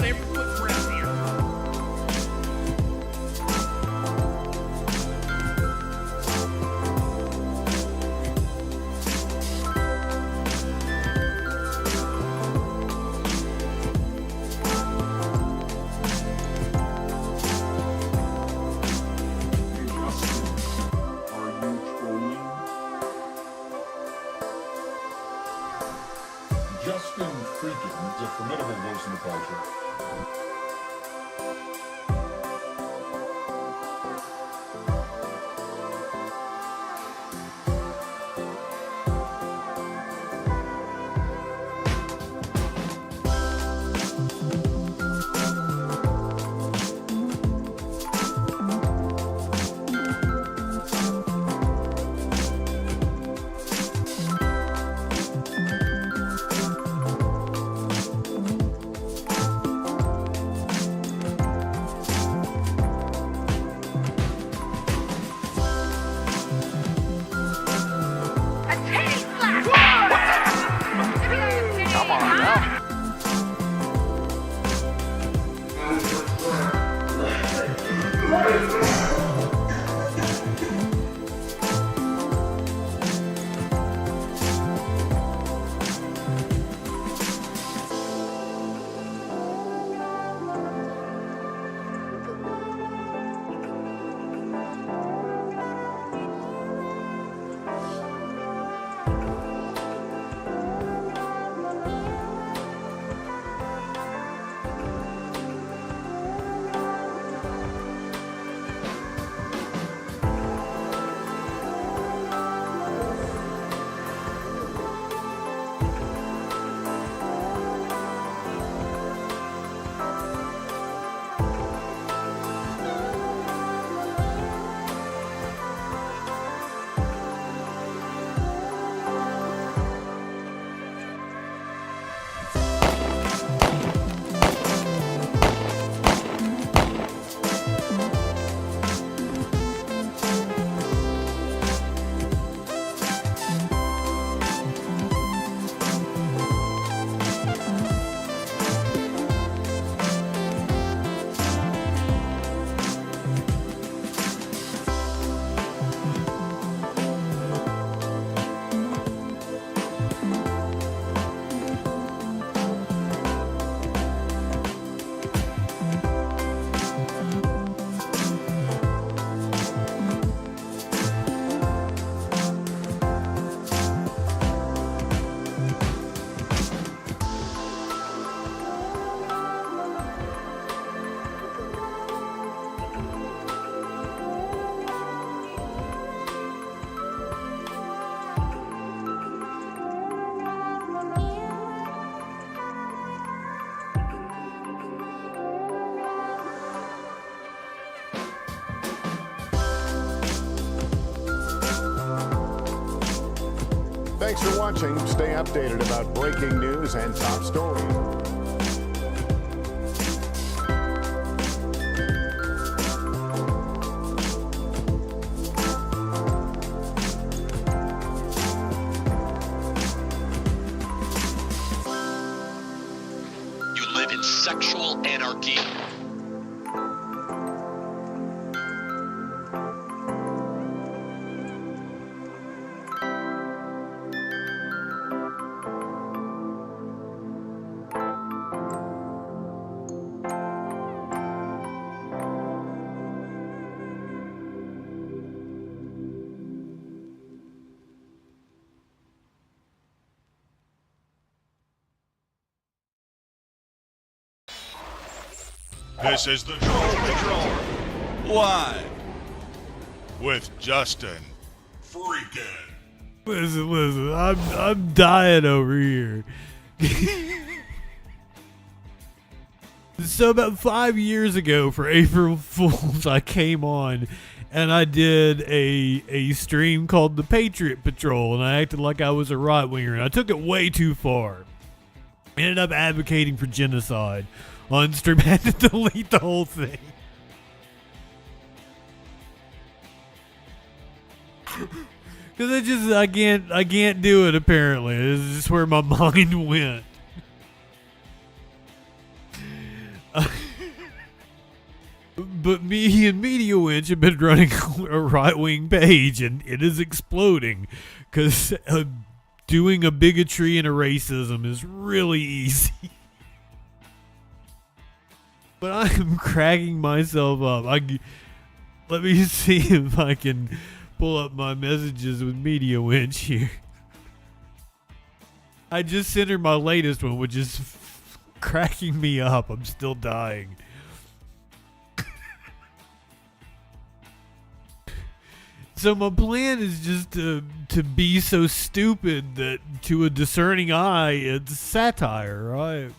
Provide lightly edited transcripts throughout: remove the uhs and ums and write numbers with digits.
about every foot's around here. JustinFREAKIN is a formidable voice in the culture. Thanks for watching. Stay updated about breaking news and top stories. You live in sexual anarchy. This is the Troll Patrol, live with JustinFREAKIN. Listen, I'm dying over here. So about 5 years ago for April Fools, I came on and I did a stream called the Patriot Patrol, and I acted like I was a right winger, and I took it way too far. Ended up advocating for genocide on stream. Had to delete the whole thing. Because I can't do it apparently. This is just where my mind went. But me and Media Winch have been running a right-wing page, and it is exploding because doing a bigotry and a racism is really easy. But I am cracking myself up. Let me see if I can pull up my messages with Media Winch here. I just sent her my latest one, which is cracking me up. I'm still dying. So my plan is just to be so stupid that to a discerning eye, it's satire, right?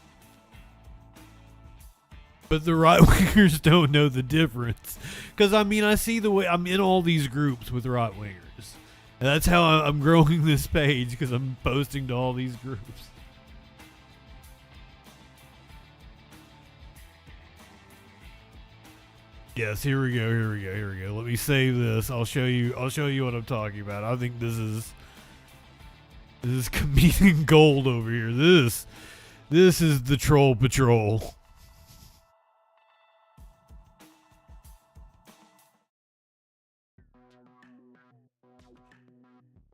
But the right-wingers don't know the difference. Because, I mean, I see the way I'm in all these groups with right-wingers. And that's how I'm growing this page, because I'm posting to all these groups. Yes, here we go. Let me save this. I'll show you what I'm talking about. I think this is comedic gold over here. This is the Troll Patrol.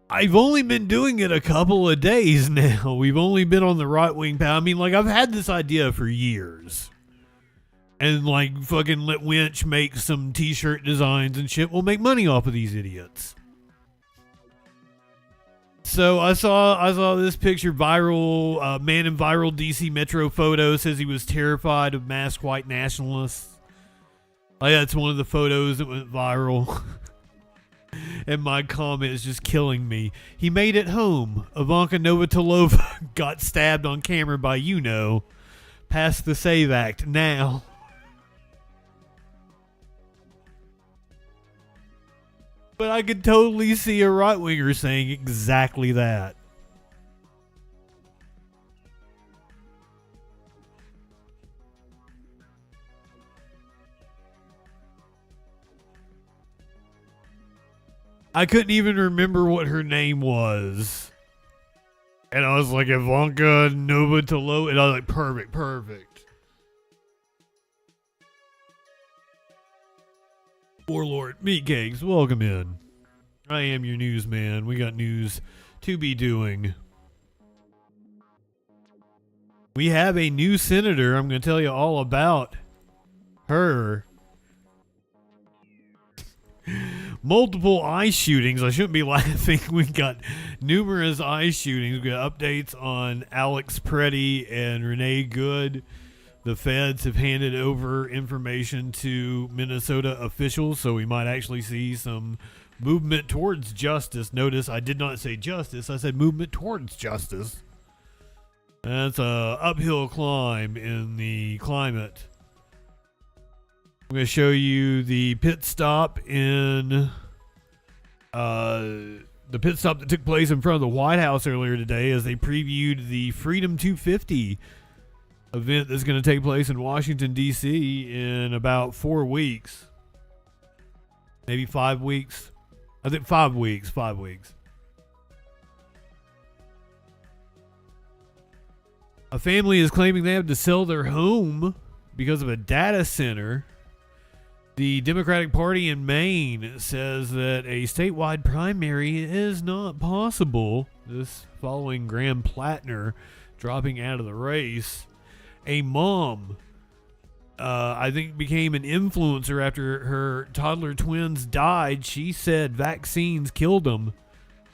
I've only been doing it a couple of days now. We've only been on the right wing path. I mean, like, I've had this idea for years. And, like, fucking let Winch make some t-shirt designs and shit. We'll make money off of these idiots. So I saw this picture viral. Man in viral DC Metro photo says he was terrified of masked white nationalists. Like, that's one of the photos that went viral. And my comment is just killing me. He made it home. Ivanka Novotelova got stabbed on camera by Pass the Save Act now. But I could totally see a right-winger saying exactly that. I couldn't even remember what her name was. And I was like, Ivanka Novotelova. And I was like, perfect. Warlord, Meatcakes, welcome in. I am your newsman. We got news to be doing. We have a new senator. I'm going to tell you all about her. Multiple ICE shootings. I shouldn't be laughing. We got numerous ICE shootings. We got updates on Alex Preddy and Renee Good. The feds have handed over information to Minnesota officials, so we might actually see some movement towards justice. Notice I did not say justice. I said movement towards justice. That's a uphill climb in the climate. I'm going to show you the pit stop that took place in front of the White House earlier today as they previewed the Freedom 250 event that's going to take place in Washington, D.C. in about 4 weeks. Maybe 5 weeks. I think 5 weeks. 5 weeks. A family is claiming they have to sell their home because of a data center. The Democratic Party in Maine says that a statewide primary is not possible. This following Graham Plattner dropping out of the race. A mom, I think, became an influencer after her toddler twins died. She said vaccines killed them.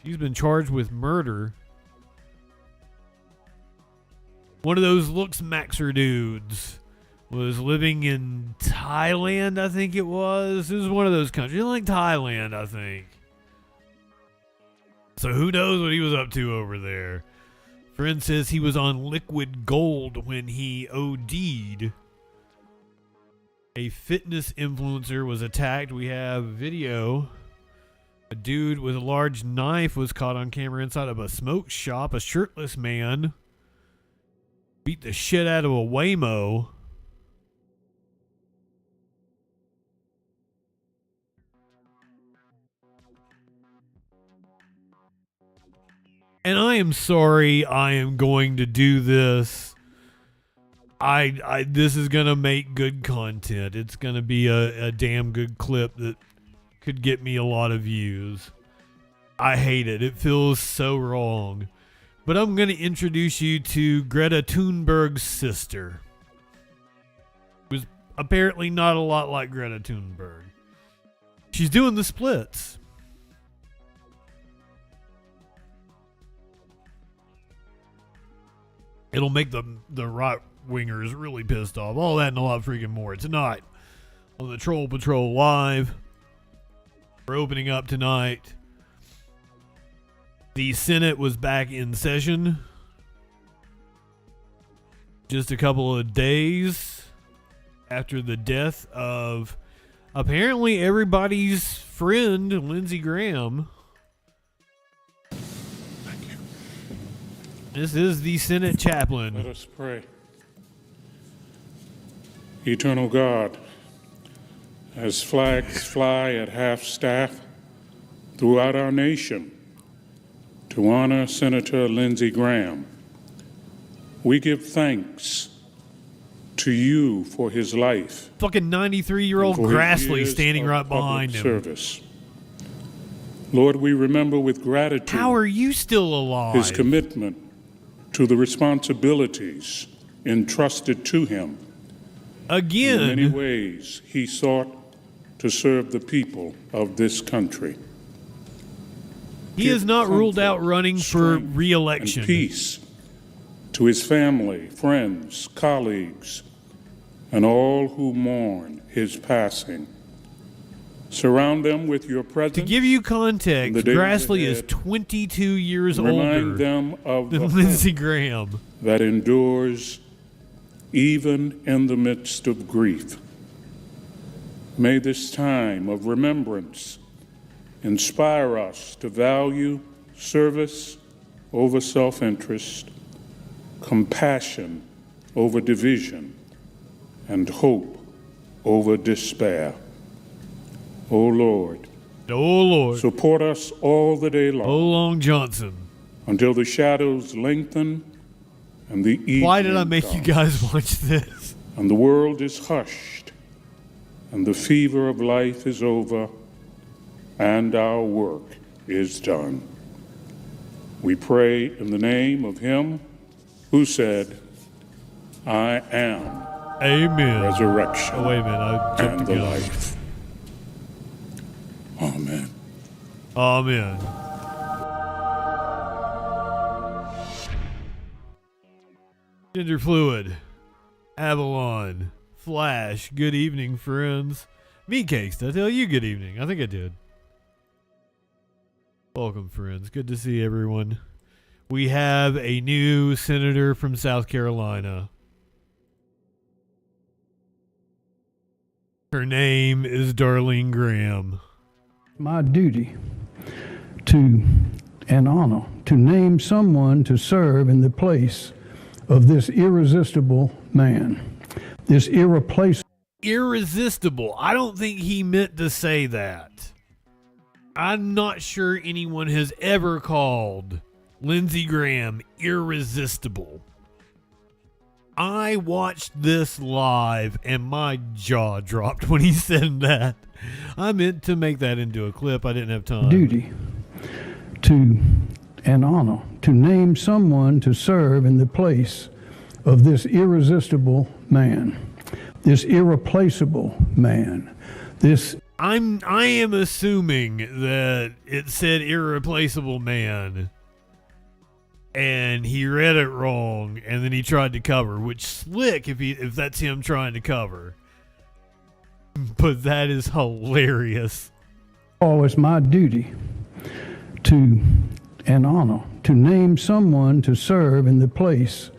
She's been charged with murder. One of those looks maxer dudes was living in Thailand, I think it was. It was one of those countries, like Thailand, I think. So who knows what he was up to over there. Friend says he was on liquid gold when he OD'd. A fitness influencer was attacked. We have video. A dude with a large knife was caught on camera inside of a smoke shop. A shirtless man beat the shit out of a Waymo. And I am sorry I am going to do this. this is gonna make good content. It's gonna be a damn good clip that could get me a lot of views. I hate it. It feels so wrong. But I'm gonna introduce you to Greta Thunberg's sister. Who's apparently not a lot like Greta Thunberg. She's doing the splits. It'll make the right wingers really pissed off. All that and a lot freaking more tonight on the Troll Patrol Live. We're opening up tonight. The Senate was back in session just a couple of days after the death of apparently everybody's friend, Lindsey Graham. Thank you. This is the Senate chaplain. Let us pray. Eternal God, as flags fly at half-staff throughout our nation to honor Senator Lindsey Graham, we give thanks to you for his life. Fucking 93-year-old and for his Grassley years standing of right public behind him. service. Lord, we remember with gratitude How are you still alive? his commitment to the responsibilities entrusted to him. Again. In many ways, he sought to serve the people of this country. He is not ruled out running for re-election. And peace to his family, friends, colleagues, and all who mourn his passing. Surround them with your presence. To give you context, the days Grassley is ahead, 22 years remind older them of the than Lindsey hope Graham. that endures even in the midst of grief. May this time of remembrance inspire us to value service over self-interest, compassion over division, and hope over despair. O Lord, support us all the day long. Oh, Long Johnson. Until the shadows lengthen and the evening Why did I make you comes, guys watch this? and the world is hushed, and the fever of life is over, and our work is done. We pray in the name of him who said, I am Amen. resurrection Oh, wait a minute. I jumped and the the gun. life. Amen. Amen. Gender Fluid, Avalon, Flash, good evening, friends. Meat Cakes, did I tell you good evening? I think I did. Welcome, friends. Good to see everyone. We have a new senator from South Carolina. Her name is Darlene Graham. My duty to and honor to name someone to serve in the place of this irresistible man, this irreplaceable. Irresistible. I don't think he meant to say that. I'm not sure anyone has ever called Lindsey Graham irresistible. I watched this live and my jaw dropped when he said that. I meant to make that into a clip. I didn't have time. Duty to and honor to name someone to serve in the place of this irresistible man, this irreplaceable man, this. I am assuming that it said irreplaceable man and he read it wrong and then he tried to cover, which slick if that's him trying to cover. But that is hilarious. Oh, it's my duty to and honor to name someone to serve in the place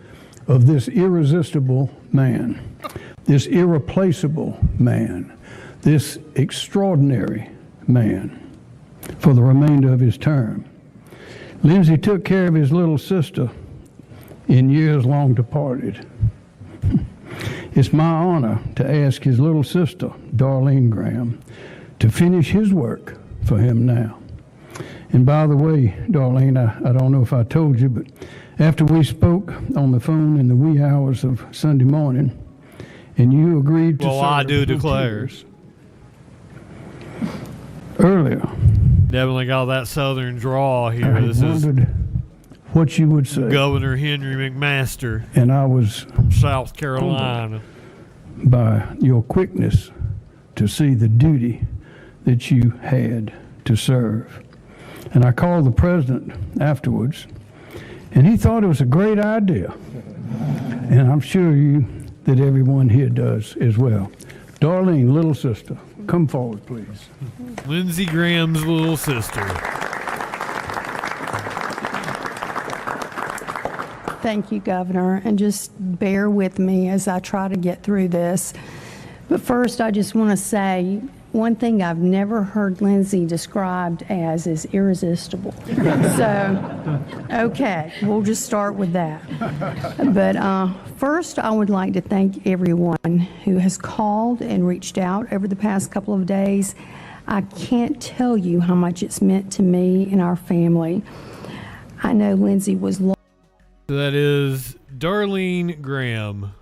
of this irresistible man, this irreplaceable man, this extraordinary man for the remainder of his term. Lindsey took care of his little sister in years long departed. It's my honor to ask his little sister, Darlene Graham, to finish his work for him now. And by the way, Darlene, I don't know if I told you, but After we spoke on the phone in the wee hours of Sunday morning, and you agreed to Well, I serve do the declare. tears earlier, Definitely got that southern draw here. I This is wondered what you would say. Governor Henry McMaster And I was from South Carolina. by your quickness to see the duty that you had to serve. And I called the president afterwards, and he thought it was a great idea. And I'm sure that everyone here does as well. Darlene, little sister, come forward, please. Lindsey Graham's little sister. Thank you, Governor, and just bear with me as I try to get through this. But first, I just want to say one thing I've never heard Lindsey described as is irresistible. So, okay, we'll just start with that. But first, I would like to thank everyone who has called and reached out over the past couple of days. I can't tell you how much it's meant to me and our family. I know Lindsey was So that is Darlene Graham,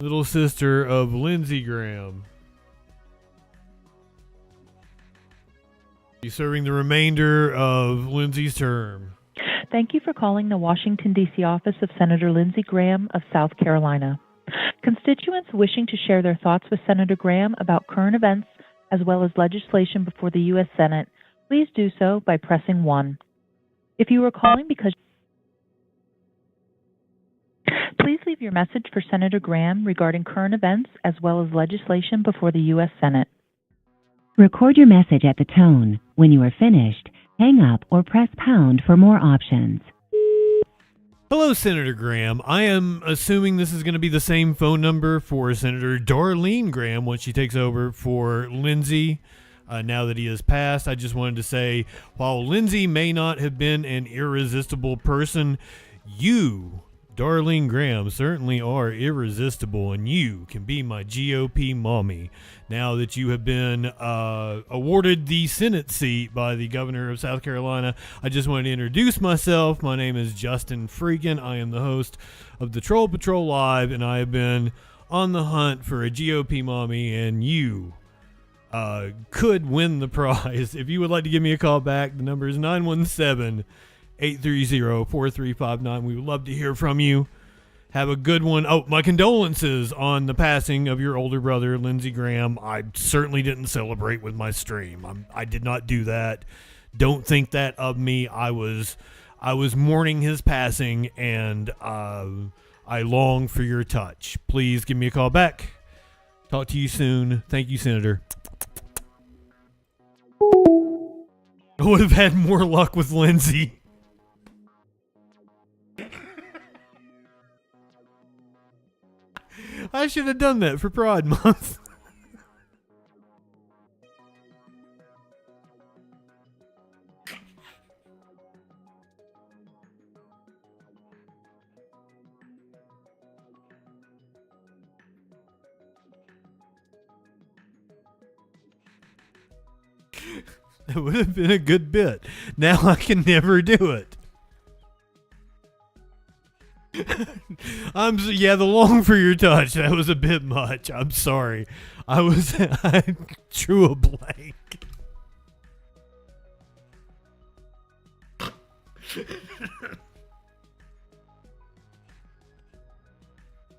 little sister of Lindsey Graham. She's serving the remainder of Lindsey's term. Thank you for calling the Washington, D.C. office of Senator Lindsey Graham of South Carolina. Constituents wishing to share their thoughts with Senator Graham about current events as well as legislation before the U.S. Senate, please do so by pressing 1. If you are calling because please leave your message for Senator Graham regarding current events as well as legislation before the U.S. Senate. Record your message at the tone. When you are finished, hang up or press pound for more options. Hello, Senator Graham. I am assuming this is going to be the same phone number for Senator Darlene Graham once she takes over for Lindsey. Now that he has passed, I just wanted to say, while Lindsey may not have been an irresistible person, you, Darlene Graham, certainly are irresistible, and you can be my GOP mommy. Now that you have been awarded the Senate seat by the governor of South Carolina, I just wanted to introduce myself. My name is JustinFREAKIN. I am the host of the Troll Patrol Live, and I have been on the hunt for a GOP mommy, and you could win the prize. If you would like to give me a call back, the number is 917-830-4359. We would love to hear from you. Have a good one. Oh, my condolences on the passing of your older brother, Lindsey Graham. I certainly didn't celebrate with my stream. I did not do that. Don't think that of me. I was mourning his passing, and I long for your touch. Please give me a call back. Talk to you soon. Thank you, Senator. I would have had more luck with Lindsey. I should have done that for Pride Month. That would have been a good bit. Now I can never do it. The long for your touch. That was a bit much. I'm sorry. I drew a blank.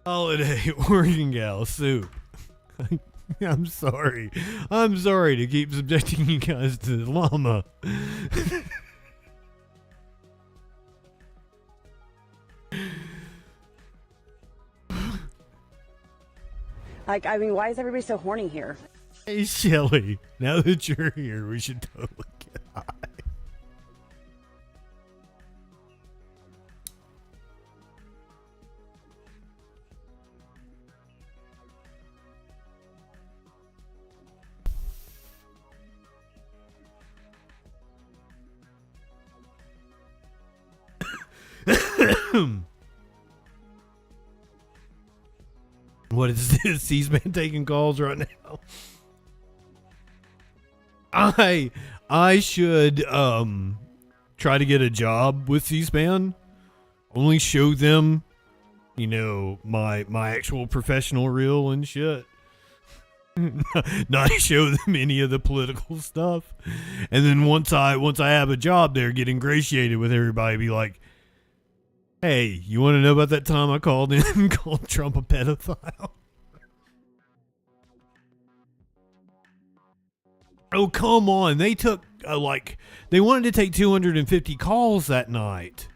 Holiday working gal soup. I'm sorry. I'm sorry to keep subjecting you guys to the llama. Why is everybody so horny here? Hey, Shelly, now that you're here, we should totally get high. What is this? C-SPAN taking calls right now. I should try to get a job with C-SPAN. Only show them, you know, my actual professional reel and shit. Not show them any of the political stuff. And then once I have a job there, get ingratiated with everybody, be like, hey, you want to know about that time I called in and called Trump a pedophile? Oh, come on. They took, they wanted to take 250 calls that night.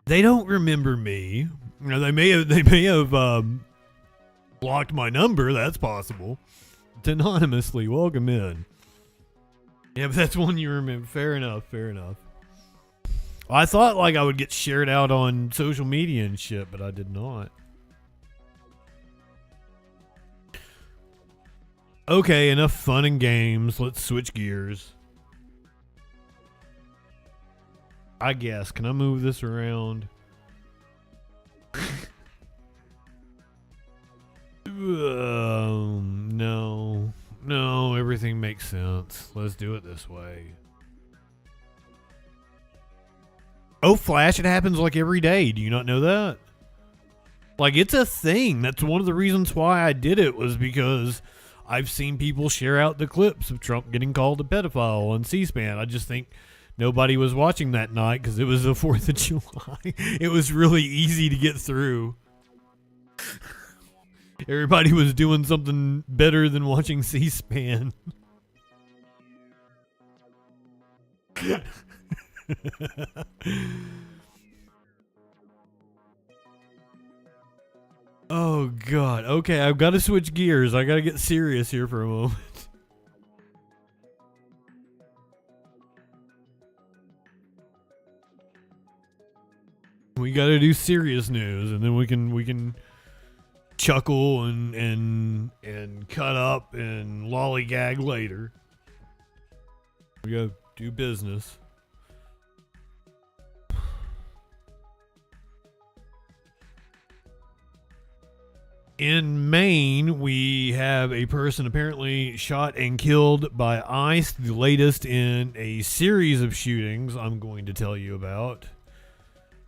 They don't remember me. You know, they may have blocked my number. That's possible. It's anonymously. Welcome in. Yeah, but that's one you remember. Fair enough. Well, I thought like I would get shared out on social media and shit, but I did not. Okay, enough fun and games. Let's switch gears. I guess. Can I move this around? No, everything makes sense. Let's do it this way. Oh, Flash, it happens like every day. Do you not know that? Like, it's a thing. That's one of the reasons why I did it, was because I've seen people share out the clips of Trump getting called a pedophile on C-SPAN. I just think nobody was watching that night because it was the 4th of July. It was really easy to get through. Everybody was doing something better than watching C-SPAN. Oh, God. Okay, I've got to switch gears. I got to get serious here for a moment. We got to do serious news, and then we can chuckle and cut up and lollygag later. We got to do business. In Maine, we have a person apparently shot and killed by ICE, the latest in a series of shootings I'm going to tell you about.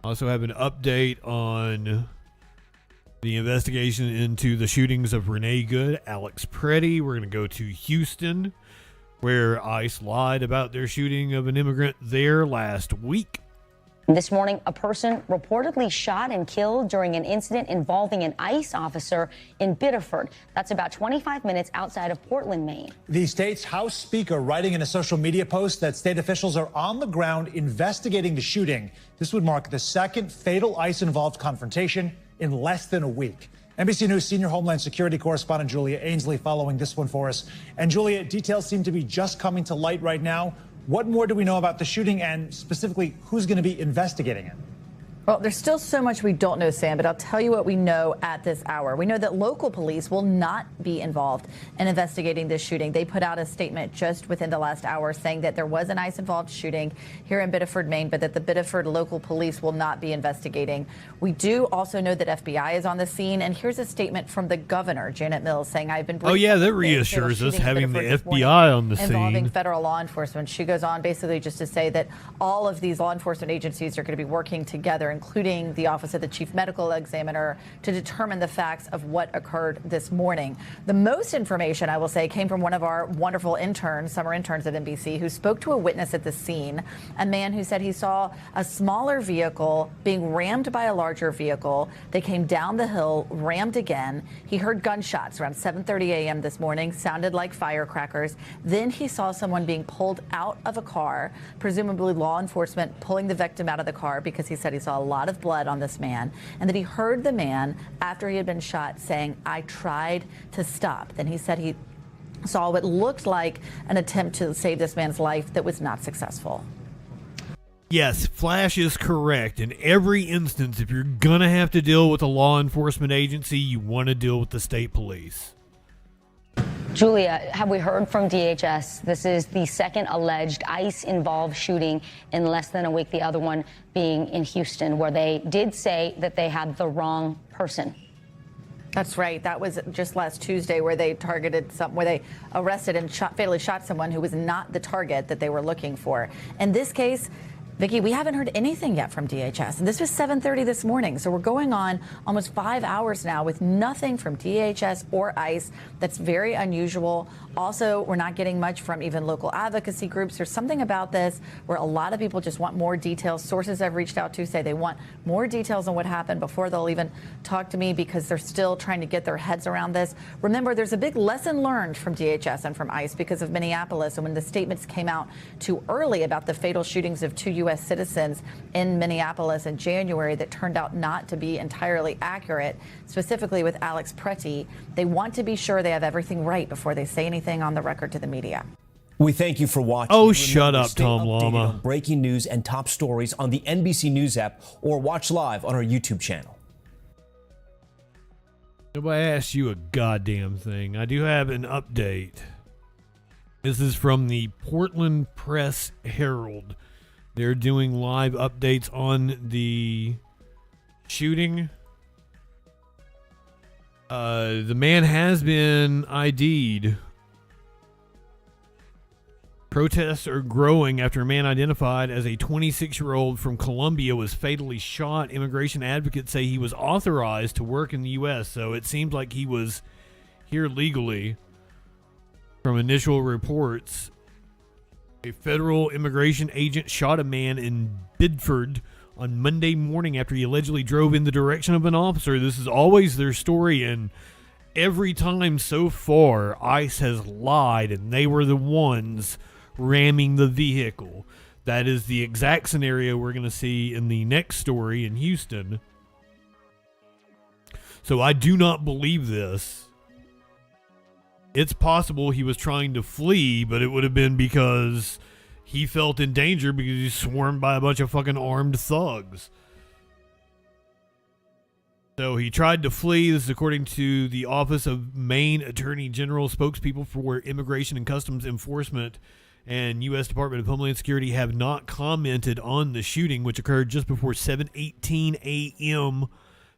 I also have an update on the investigation into the shootings of Renee Good, Alex Preddy. We're going to go to Houston, where ICE lied about their shooting of an immigrant there last week. This morning, a person reportedly shot and killed during an incident involving an ICE officer in Biddeford. That's about 25 minutes outside of Portland, Maine. The state's House Speaker writing in a social media post that state officials are on the ground investigating the shooting. This would mark the second fatal ICE-involved confrontation in less than a week. NBC News senior Homeland Security correspondent Julia Ainsley following this one for us. And Julia, details seem to be just coming to light right now. What more do we know about the shooting, and specifically who's going to be investigating it? Well, there's still so much we don't know, Sam, but I'll tell you what we know at this hour. We know that local police will not be involved in investigating this shooting. They put out a statement just within the last hour saying that there was an ICE-involved shooting here in Biddeford, Maine, but that the Biddeford local police will not be investigating. We do also know that FBI is on the scene, and here's a statement from the governor, Janet Mills, saying, I've been... Oh, yeah, that reassures us, having the FBI on the scene. Involving federal law enforcement. She goes on basically just to say that all of these law enforcement agencies are going to be working together, including the Office of the Chief Medical Examiner, to determine the facts of what occurred this morning. The most information, I will say, came from one of our wonderful interns, summer interns at NBC, who spoke to a witness at the scene, a man who said he saw a smaller vehicle being rammed by a larger vehicle. They came down the hill, rammed again. He heard gunshots around 7:30 a.m. this morning, sounded like firecrackers. Then he saw someone being pulled out of a car, presumably law enforcement pulling the victim out of the car, because he said he saw a lot of blood on this man, and that he heard the man, after he had been shot, saying, I tried to stop. Then he said he saw what looked like an attempt to save this man's life that was not successful. Yes, Flash is correct. In every instance, if you're gonna have to deal with a law enforcement agency, you want to deal with the state police. Julia, have we heard from DHS? This is the second alleged ICE-involved shooting in less than a week, the other one being in Houston, where they did say that they had the wrong person. That's right. That was just last Tuesday where they where they arrested and fatally shot someone who was not the target that they were looking for. In this case, Vicki, we haven't heard anything yet from DHS. And this was 7:30 this morning. So we're going on almost 5 hours now with nothing from DHS or ICE. That's very unusual. Also, we're not getting much from even local advocacy groups. There's something about this where a lot of people just want more details. Sources I've reached out to say they want more details on what happened before they'll even talk to me because they're still trying to get their heads around this. Remember, there's a big lesson learned from DHS and from ICE because of Minneapolis. And when the statements came out too early about the fatal shootings of 2 U.S. citizens in Minneapolis in January that turned out not to be entirely accurate, specifically with Alex Pretty, they want to be sure they have everything right before they say anything on the record to the media. We thank you for watching. Oh, shut up, Stay Tom updated Llama. on breaking news and top stories on the NBC News app or watch live on our YouTube channel. Nobody asked you a goddamn thing. I do have an update. This is from the Portland Press Herald. They're doing live updates on the shooting. The man has been ID'd. Protests are growing after a man identified as a 26-year-old from Colombia was fatally shot. Immigration advocates say he was authorized to work in the U.S., so it seems like he was here legally. From initial reports, a federal immigration agent shot a man in Bidford on Monday morning after he allegedly drove in the direction of an officer. This is always their story, and every time so far, ICE has lied, and they were the ones ramming the vehicle. That is the exact scenario we're going to see in the next story in Houston. So I do not believe this. It's possible he was trying to flee, but it would have been because he felt in danger because he was swarmed by a bunch of fucking armed thugs. So he tried to flee. This is according to the Office of Maine Attorney General. Spokespeople for Immigration and Customs Enforcement and U.S. Department of Homeland Security have not commented on the shooting, which occurred just before 7:18 a.m.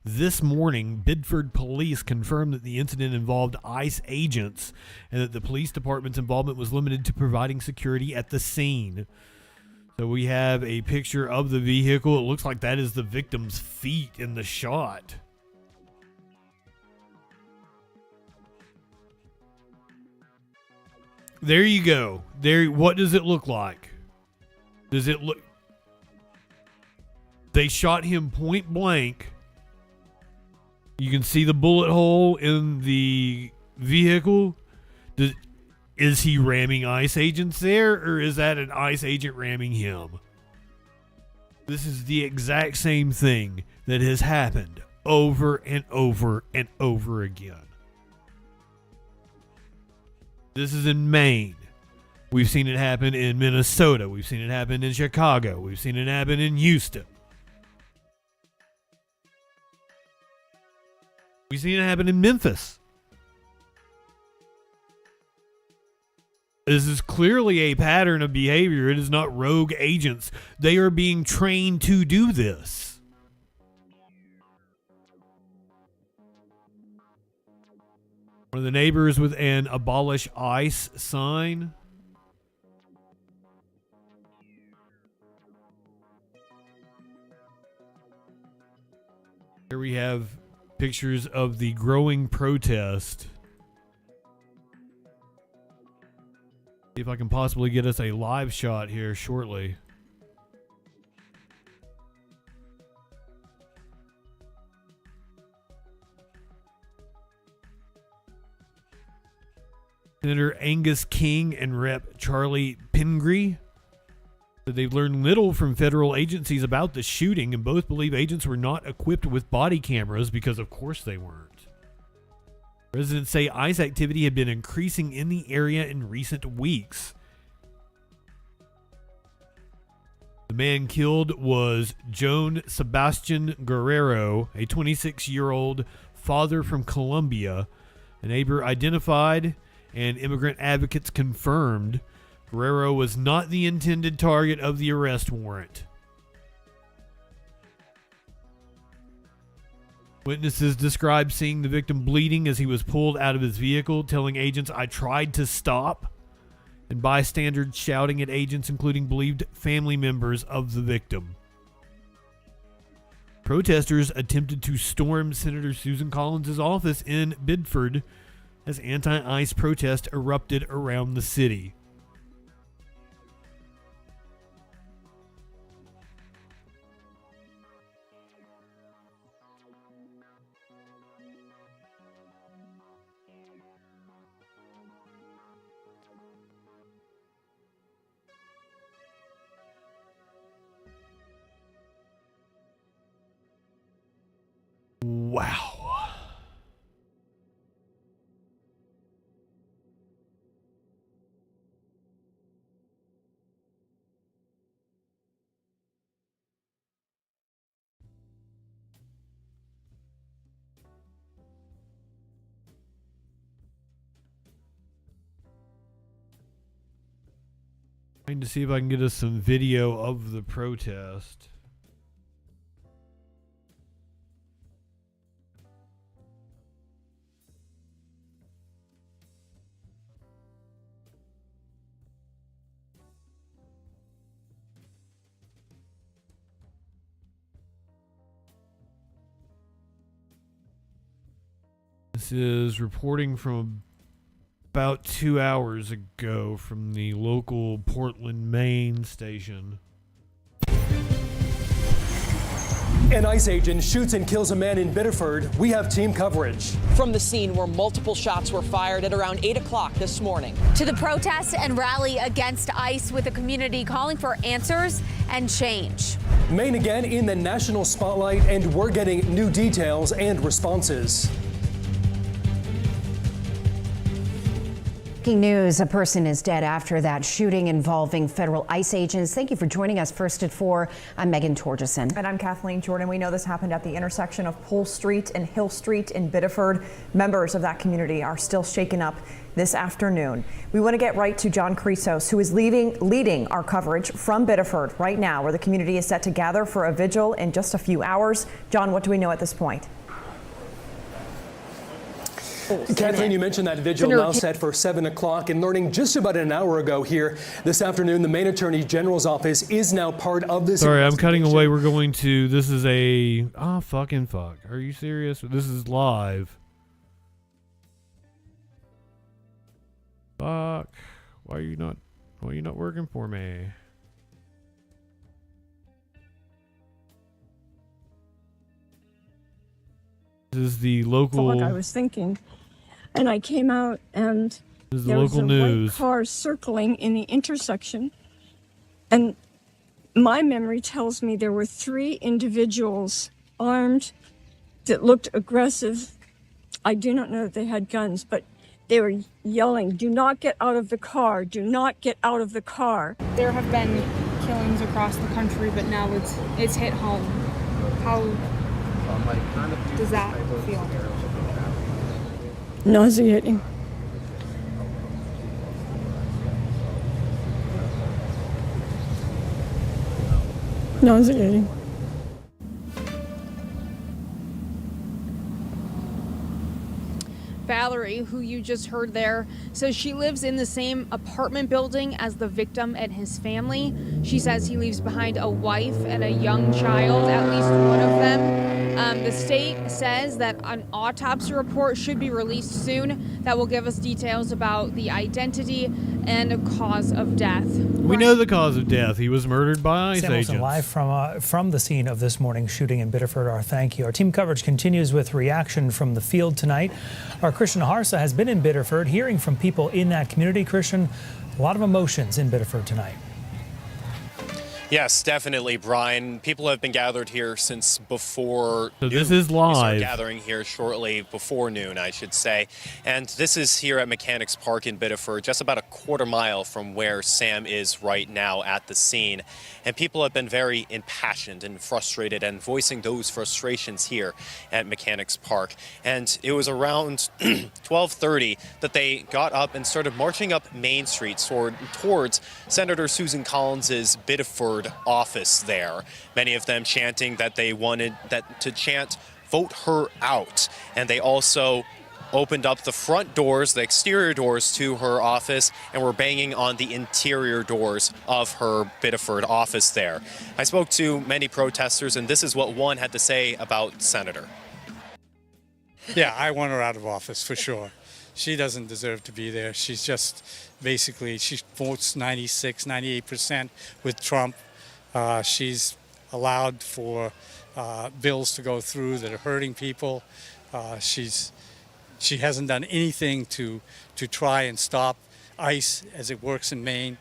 this morning. Bidford police confirmed that the incident involved ICE agents and that the police department's involvement was limited to providing security at the scene. So we have a picture of the vehicle. It looks like that is the victim's feet in the shot. There you go. There. What does it look like? Does it look... They shot him point blank. You can see the bullet hole in the vehicle. Is he ramming ICE agents there, or is that an ICE agent ramming him? This is the exact same thing that has happened over and over and over again. This is in Maine. We've seen it happen in Minnesota. We've seen it happen in Chicago. We've seen it happen in Houston. We've seen it happen in Memphis. This is clearly a pattern of behavior. It is not rogue agents. They are being trained to do this. One of the neighbors with an "Abolish ICE" sign. Here we have pictures of the growing protest. See if I can possibly get us a live shot here shortly. Senator Angus King and Rep. Charlie Pingree said they've learned little from federal agencies about the shooting, and both believe agents were not equipped with body cameras because, of course, they weren't. Residents say ICE activity had been increasing in the area in recent weeks. The man killed was Joan Sebastian Guerrero, a 26-year-old father from Colombia. A neighbor identified and immigrant advocates confirmed Guerrero was not the intended target of the arrest warrant. Witnesses described seeing the victim bleeding as he was pulled out of his vehicle, telling agents, "I tried to stop," and bystanders shouting at agents, including believed family members of the victim. Protesters attempted to storm Senator Susan Collins' office in Biddeford as anti-ICE protests erupted around the city. Wow. Trying to see if I can get us some video of the protest. This is reporting from about 2 hours ago from the local Portland, Maine station. An ICE agent shoots and kills a man in Biddeford. We have team coverage. From the scene where multiple shots were fired at around 8 o'clock this morning. To the protest and rally against ICE, with the community calling for answers and change. Maine again in the national spotlight, and we're getting new details and responses. Breaking news, a person is dead after that shooting involving federal ICE agents. Thank you for joining us. First at 4, I'm Megan Torgeson. And I'm Kathleen Jordan. We know this happened at the intersection of Pole Street and Hill Street in Biddeford. Members of that community are still shaken up this afternoon. We want to get right to John Chrysos, who is leading our coverage from Biddeford right now, where the community is set to gather for a vigil in just a few hours. John, what do we know at this point? Kathleen, you mentioned that vigil now set for 7 o'clock, and learning just about an hour ago here this afternoon, the Maine Attorney General's office is now part of this. Sorry, I'm cutting away. We're going to, this is a, fucking fuck. Are you serious? This is live. Fuck. Why are you not working for me? This is the local. Fuck, I was thinking, and I came out, and there was a white car circling in the intersection, and my memory tells me there were 3 individuals armed that looked aggressive. I do not know that they had guns, but they were yelling, "Do not get out of the car! Do not get out of the car!" There have been killings across the country, but now it's hit home. How does that feel? Nauseating. Nauseating. Valerie, who you just heard there, says she lives in the same apartment building as the victim and his family. She says he leaves behind a wife and a young child, at least one of them. The state says that an autopsy report should be released soon that will give us details about the identity and cause of death. We know the cause of death. He was murdered by ICE agents. Live from the scene of this morning's shooting in Biddeford. Our thank you. Our team coverage continues with reaction from the field tonight. Our Christian Harsa has been in Biddeford, hearing from people in that community. Christian, a lot of emotions in Biddeford tonight. Yes, definitely, Brian. People have been gathered here since before noon. This is live. We started gathering here shortly before noon, I should say. And this is here at Mechanics Park in Biddeford, just about a quarter mile from where Sam is right now at the scene. And people have been very impassioned and frustrated and voicing those frustrations here at Mechanics Park. And it was around 12:30 that they got up and started marching up Main Street towards Senator Susan Collins' Biddeford office there. Many of them chanting that they wanted to chant vote her out. And they also opened up the front doors, the exterior doors to her office, and were banging on the interior doors of her Biddeford office there. I spoke to many protesters, and this is what one had to say about Senator. Yeah, I want her out of office for sure. She doesn't deserve to be there. She's just basically, she votes 96, 98% with Trump. She's allowed for bills to go through that are hurting people. She hasn't done anything to try and stop ICE as it works in Maine.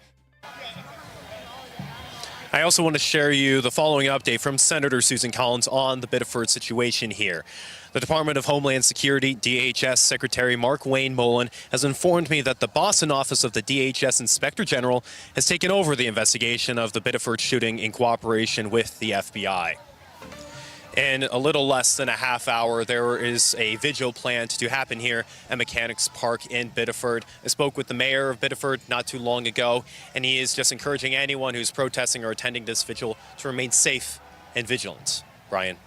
I also want to share you the following update from Senator Susan Collins on the Biddeford situation here. The Department of Homeland Security, DHS Secretary Mark Wayne Mullen, has informed me that the Boston office of the DHS Inspector General has taken over the investigation of the Biddeford shooting in cooperation with the FBI. In a little less than a half hour, there is a vigil planned to happen here at Mechanics Park in Biddeford. I spoke with the mayor of Biddeford not too long ago, and he is just encouraging anyone who's protesting or attending this vigil to remain safe and vigilant. Brian.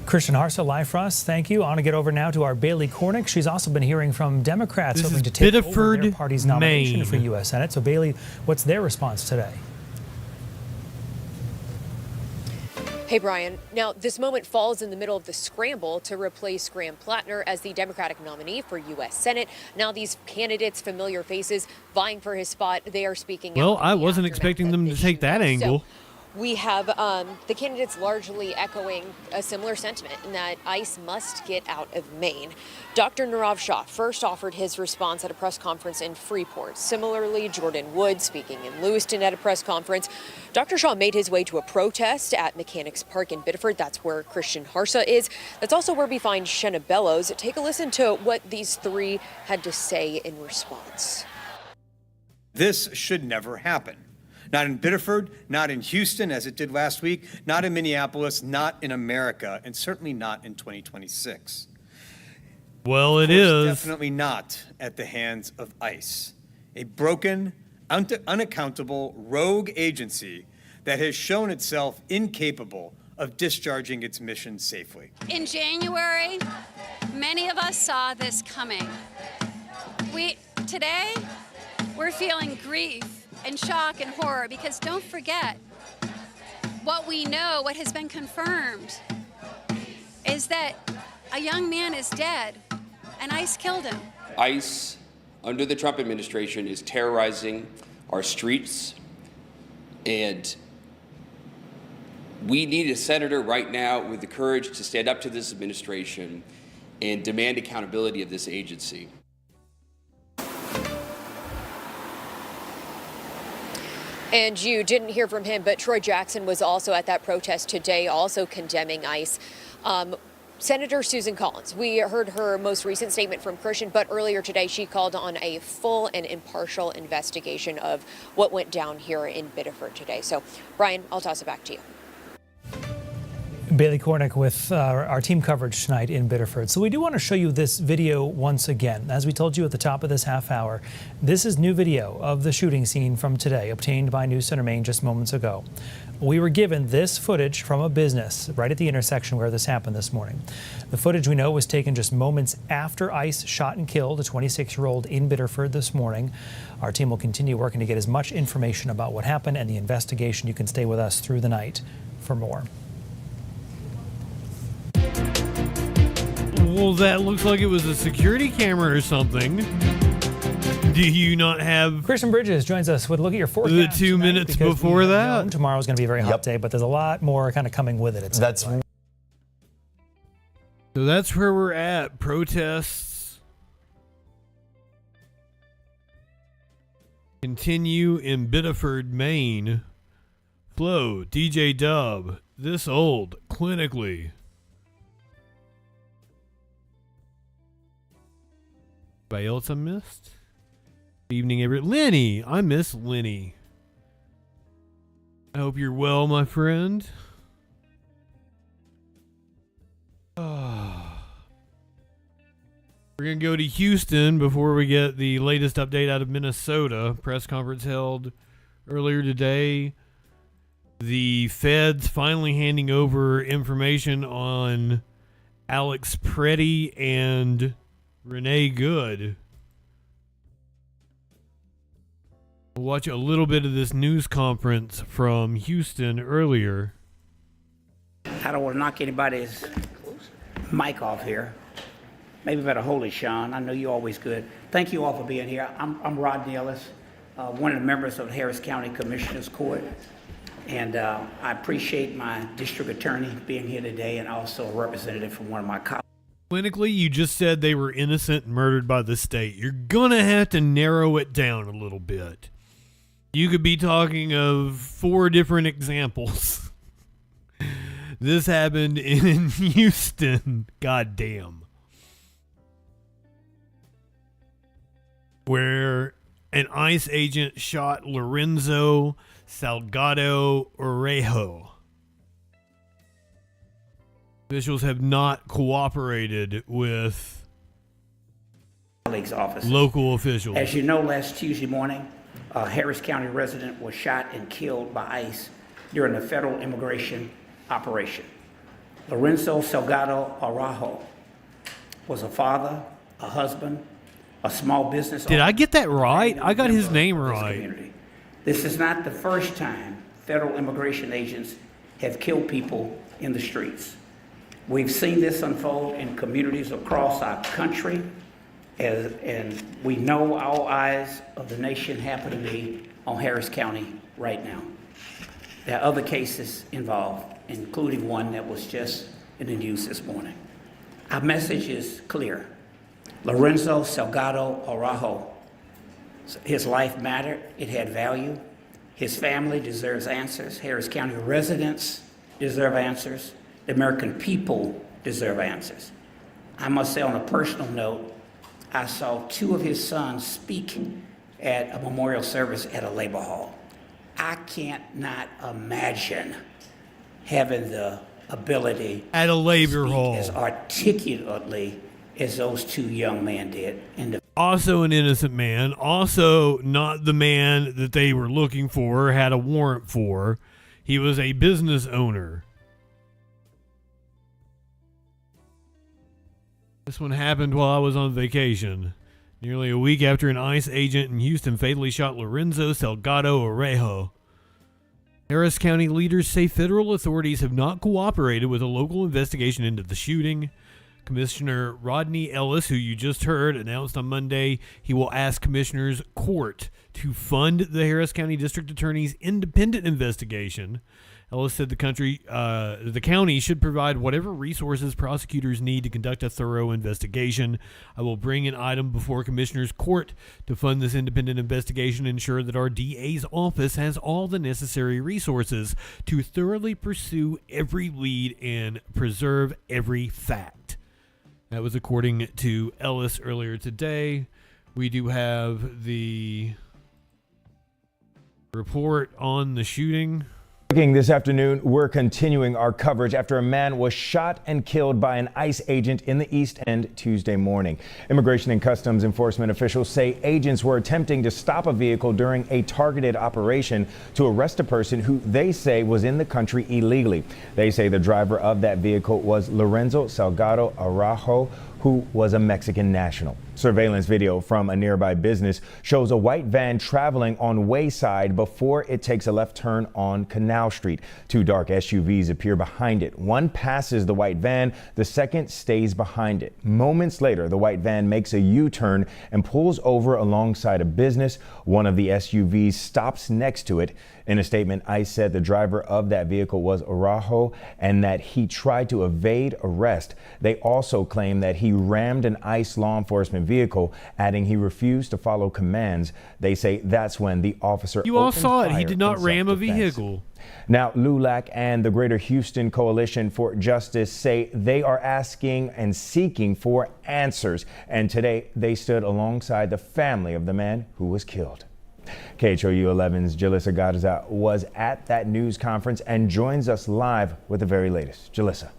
Christian Harsa live for us. Thank you. I want to get over now to our Bailey Cornick. She's also been hearing from Democrats hoping to take over their party's nomination for U.S. Senate. So, Bailey, what's their response today? Hey, Brian. Now, this moment falls in the middle of the scramble to replace Graham Plattner as the Democratic nominee for U.S. Senate. Now, these candidates, familiar faces, vying for his spot, they are speaking out. Well, I wasn't expecting them to take that angle. We have the candidates largely echoing a similar sentiment in that ICE must get out of Maine. Dr. Nirav Shah first offered his response at a press conference in Freeport. Similarly, Jordan Wood speaking in Lewiston at a press conference. Dr. Shah made his way to a protest at Mechanics Park in Biddeford. That's where Christian Harsa is. That's also where we find Shenna Bellows. Take a listen to what these three had to say in response. This should never happen. Not in Biddeford, not in Houston, as it did last week, not in Minneapolis, not in America, and certainly not in 2026. Well, it is. Definitely not at the hands of ICE, a broken, unaccountable, rogue agency that has shown itself incapable of discharging its mission safely. In January, many of us saw this coming. Today, we're feeling grief and shock and horror, because don't forget, what we know, what has been confirmed, is that a young man is dead and ICE killed him. ICE, under the Trump administration, is terrorizing our streets, and we need a senator right now with the courage to stand up to this administration and demand accountability of this agency. And you didn't hear from him, but Troy Jackson was also at that protest today, also condemning ICE. Senator Susan Collins, we heard her most recent statement from Christian, but earlier today she called on a full and impartial investigation of what went down here in Biddeford today. So, Brian, I'll toss it back to you. Bailey Cornick with our team coverage tonight in Biddeford. So we do want to show you this video once again. As we told you at the top of this half hour, this is new video of the shooting scene from today, obtained by News Center Maine just moments ago. We were given this footage from a business right at the intersection where this happened this morning. The footage, we know, was taken just moments after ICE shot and killed a 26-year-old in Biddeford this morning. Our team will continue working to get as much information about what happened and the investigation. You can stay with us through the night for more. Well, that looks like it was a security camera or something. Do you not have... Christian Bridges joins us with a look at your forecast. The 2 minutes before that? Tomorrow's going to be a very hot day, but there's a lot more kind of coming with it. So that's where we're at. Protests continue in Biddeford, Maine. Flo, DJ Dub, this old, clinically. Anybody else I missed? Evening, everyone. Lenny, I miss Lenny. I hope you're well, my friend. We're going to go to Houston before we get the latest update out of Minnesota. Press conference held earlier today. The feds finally handing over information on Alex Preddy and Renee Good. We'll watch a little bit of this news conference from Houston earlier. I don't want to knock anybody's mic off here. Maybe better hold it, Sean. I know you're always good. Thank you all for being here. I'm Rodney Ellis, one of the members of the Harris County Commissioners Court. And I appreciate my district attorney being here today and also a representative from one of my colleagues. Clinically, you just said they were innocent and murdered by the state. You're going to have to narrow it down a little bit. You could be talking of 4 different examples. This happened in Houston. Goddamn. Where an ICE agent shot Lorenzo Salgado Orejo. Officials have not cooperated with office. Local officials. As you know, last Tuesday morning, a Harris County resident was shot and killed by ICE during a federal immigration operation. Lorenzo Salgado Orejo was a father, a husband, a small business owner. Did I get that right? I got his name right. This is not the first time federal immigration agents have killed people in the streets. We've seen this unfold in communities across our country, and we know all eyes of the nation happen to be on Harris County right now. There are other cases involved, including one that was just in the news this morning. Our message is clear. Lorenzo Salgado Orejo, his life mattered, it had value. His family deserves answers. Harris County residents deserve answers. The American people deserve answers. I must say on a personal note, I saw 2 of his sons speak at a memorial service at a labor hall. I can't not imagine having the ability at a labor hall as articulately as those 2 young men did. Also an innocent man, also not the man that they were looking for, had a warrant for. He was a business owner. This one happened while I was on vacation. Nearly a week after an ICE agent in Houston fatally shot Lorenzo Salgado Orejo. Harris County leaders say federal authorities have not cooperated with a local investigation into the shooting. Commissioner Rodney Ellis, who you just heard, announced on Monday he will ask Commissioners Court to fund the Harris County District Attorney's independent investigation. Ellis said the county should provide whatever resources prosecutors need to conduct a thorough investigation. I will bring an item before Commissioners Court to fund this independent investigation and ensure that our DA's office has all the necessary resources to thoroughly pursue every lead and preserve every fact. That was according to Ellis earlier today. We do have the report on the shooting. This afternoon, we're continuing our coverage after a man was shot and killed by an ICE agent in the East End Tuesday morning. Immigration and Customs Enforcement officials say agents were attempting to stop a vehicle during a targeted operation to arrest a person who they say was in the country illegally. They say the driver of that vehicle was Lorenzo Salgado Orejo, who was a Mexican national. Surveillance video from a nearby business shows a white van traveling on Wayside before it takes a left turn on Canal Street. 2 dark SUVs appear behind it. One passes the white van, the second stays behind it. Moments later, the white van makes a U-turn and pulls over alongside a business. One of the SUVs stops next to it. In a statement, ICE said the driver of that vehicle was Orejo and that he tried to evade arrest. They also claim that he rammed an ICE law enforcement vehicle, adding he refused to follow commands. They say that's when the officer You all opened saw it. He fire did not in ram a self-defense. vehicle. Now, LULAC and the Greater Houston Coalition for Justice say they are asking and seeking for answers. And today they stood alongside the family of the man who was killed. KHOU 11's Jalissa Garza was at that news conference and joins us live with the very latest. Jalissa.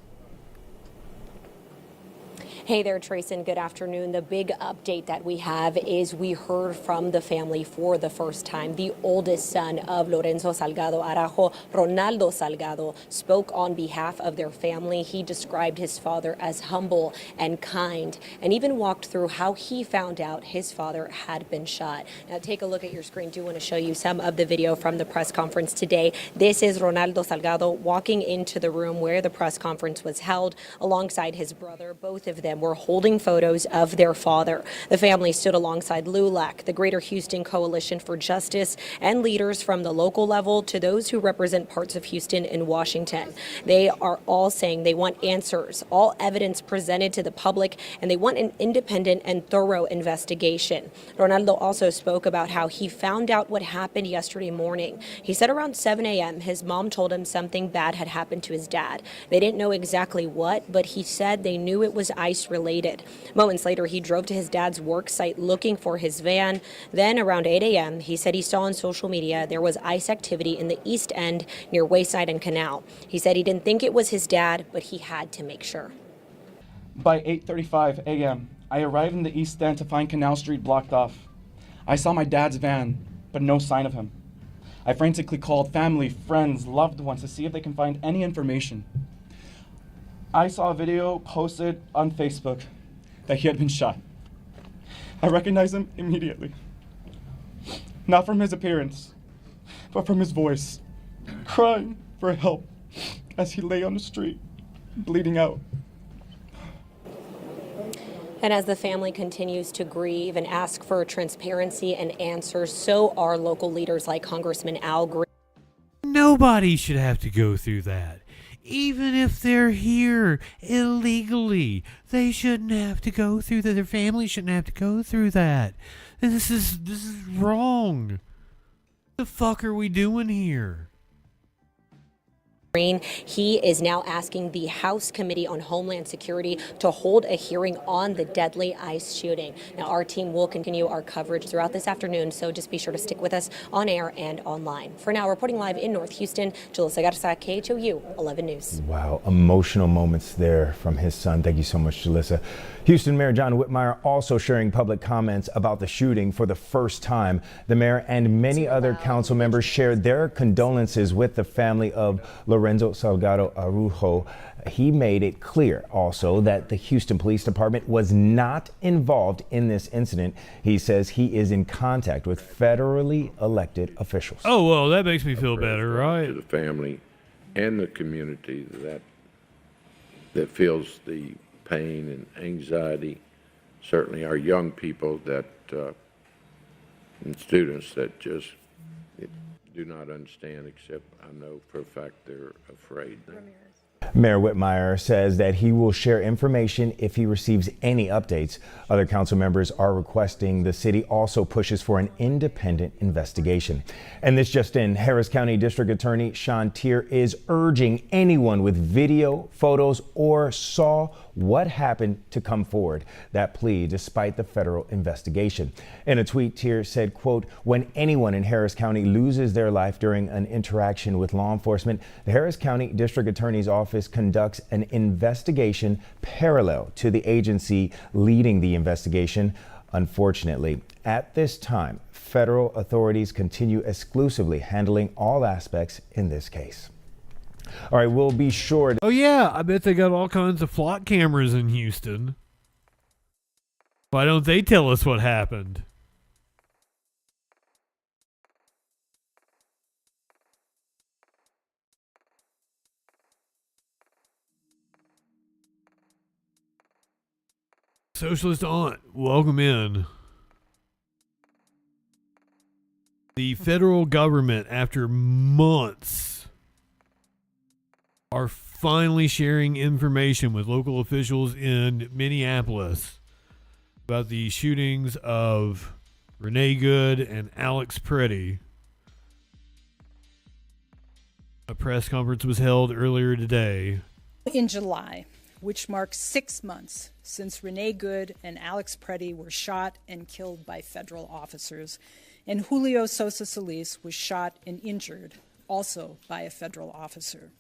Hey there, Trayson. Good afternoon. The big update that we have is we heard from the family for the first time. The oldest son of Lorenzo Salgado Arajo, Ronaldo Salgado, spoke on behalf of their family. He described his father as humble and kind, and even walked through how he found out his father had been shot. Now, take a look at your screen. I do want to show you some of the video from the press conference today. This is Ronaldo Salgado walking into the room where the press conference was held alongside his brother. Both of them were holding photos of their father. The family stood alongside LULAC, the Greater Houston Coalition for Justice, and leaders from the local level to those who represent parts of Houston and Washington. They are all saying they want answers, all evidence presented to the public, and they want an independent and thorough investigation. Ronaldo also spoke about how he found out what happened yesterday morning. He said around 7 a.m. his mom told him something bad had happened to his dad. They didn't know exactly what, but he said they knew it was ICE related. Moments later, he drove to his dad's work site looking for his van. Then around 8 a.m., he said he saw on social media there was ICE activity in the East End near Wayside and Canal. He said he didn't think it was his dad, but he had to make sure. By 8:35 a.m., I arrived in the East End to find Canal Street blocked off. I saw my dad's van, but no sign of him. I frantically called family, friends, loved ones to see if they can find any information. I saw a video posted on Facebook that he had been shot. I recognized him immediately. Not from his appearance, but from his voice, crying for help as he lay on the street, bleeding out. And as the family continues to grieve and ask for transparency and answers, so are local leaders like Congressman Al Green. Nobody should have to go through that. Even if they're here illegally, they shouldn't have to go through that. Their family shouldn't have to go through that. This is wrong. What the fuck are we doing here? He is now asking the House Committee on Homeland Security to hold a hearing on the deadly ICE shooting. Now, our team will continue our coverage throughout this afternoon, so just be sure to stick with us on air and online. For now, reporting live in North Houston, Julissa Garza, KHOU 11 News. Wow, emotional moments there from his son. Thank you so much, Julissa. Houston Mayor John Whitmire also sharing public comments about the shooting for the first time. The mayor and many other council members shared their condolences with the family of Lorenzo Salgado Arajo. He made it clear also that the Houston Police Department was not involved in this incident. He says he is in contact with federally elected officials. Oh, well, that makes me feel better, right? To the family and the community that feels the pain and anxiety. Certainly our young people that and students that just do not understand, except I know for a fact they're afraid. Mayor Whitmire says that he will share information if he receives any updates. Other council members are requesting the city also pushes for an independent investigation. And this just in, Harris County District Attorney Sean Thur is urging anyone with video, photos, or saw what happened to come forward. That plea despite the federal investigation. In a tweet, Thur said, quote, "When anyone in Harris County loses their life during an interaction with law enforcement, the Harris County District Attorney's Office conducts an investigation parallel to the agency leading the investigation. Unfortunately, at this time, federal authorities continue exclusively handling all aspects in this case." All right, we'll be sure. Oh, yeah, I bet they got all kinds of flock cameras in Houston. Why don't they tell us what happened? Socialist aunt, welcome in. The federal government, after months, are finally sharing information with local officials in Minneapolis about the shootings of Renee Good and Alex Pretty. A press conference was held earlier today. In July, which marks 6 months since Renee Good and Alex Pretty were shot and killed by federal officers, and Julio Sosa Solis was shot and injured, also by a federal officer.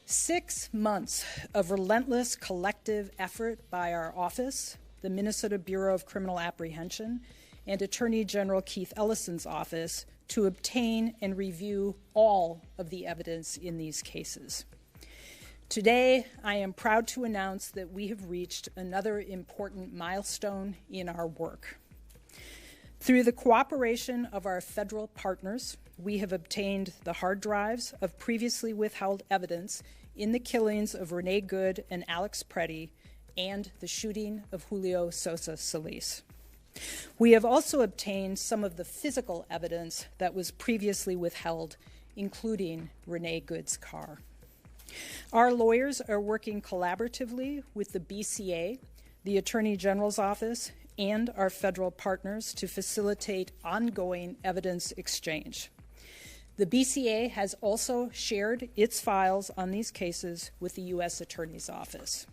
6 months of relentless collective effort by our office, the Minnesota Bureau of Criminal Apprehension, and Attorney General Keith Ellison's office to obtain and review all of the evidence in these cases. Today, I am proud to announce that we have reached another important milestone in our work. Through the cooperation of our federal partners, we have obtained the hard drives of previously withheld evidence in the killings of Renee Good and Alex Preddy and the shooting of Julio Sosa Solis. We have also obtained some of the physical evidence that was previously withheld, including Renee Good's car. Our lawyers are working collaboratively with the BCA, the Attorney General's Office, and our federal partners to facilitate ongoing evidence exchange. The BCA has also shared its files on these cases with the U.S. Attorney's Office.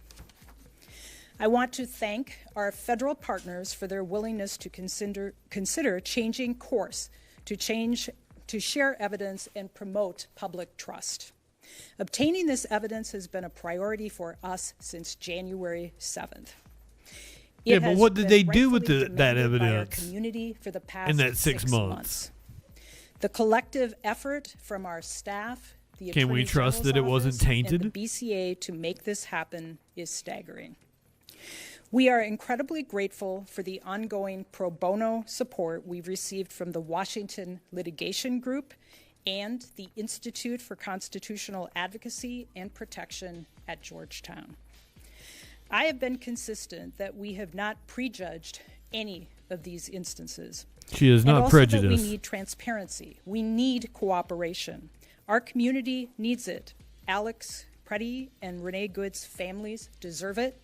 I want to thank our federal partners for their willingness to consider changing course to share evidence and promote public trust. Obtaining this evidence has been a priority for us since January 7th. Yeah, but what did they do with that by our evidence community for the past in that 6 6 months? The collective effort from our staff, the Can we Attorney trust that General's it wasn't Office, tainted? and the BCA to make this happen is staggering. We are incredibly grateful for the ongoing pro bono support we've received from the Washington Litigation Group and the Institute for Constitutional Advocacy and Protection at Georgetown. I have been consistent that we have not prejudged any of these instances. She is not and also prejudiced. That we need transparency. We need cooperation. Our community needs it. Alex Preddy and Renee Good's families deserve it.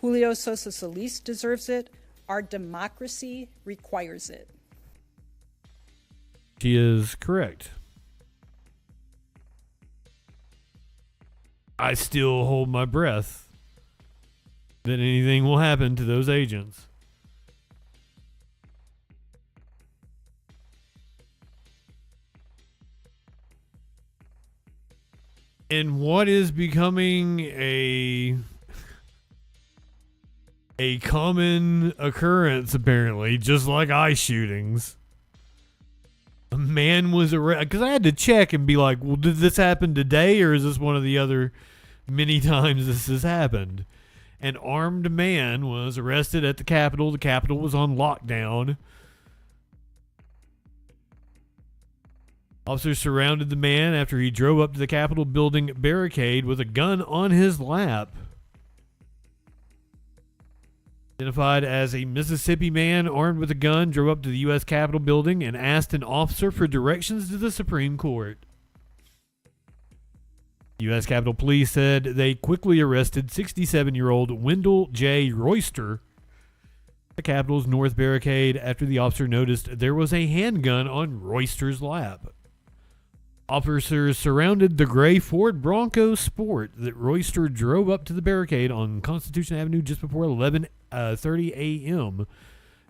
Julio Sosa Solis deserves it. Our democracy requires it. She is correct. I still hold my breath that anything will happen to those agents. And what is becoming a common occurrence, apparently, just like ICE shootings. A man was arrested, because I had to check and be like, well, did this happen today, or is this one of the other many times this has happened? An armed man was arrested at the Capitol. The Capitol was on lockdown. Officers surrounded the man after he drove up to the Capitol building barricade with a gun on his lap. Identified as a Mississippi man armed with a gun, drove up to the U.S. Capitol building and asked an officer for directions to the Supreme Court. U.S. Capitol Police said they quickly arrested 67-year-old Wendell J. Royster at the Capitol's north barricade after the officer noticed there was a handgun on Royster's lap. Officers surrounded the gray Ford Bronco Sport that Royster drove up to the barricade on Constitution Avenue just before 11:30 a.m.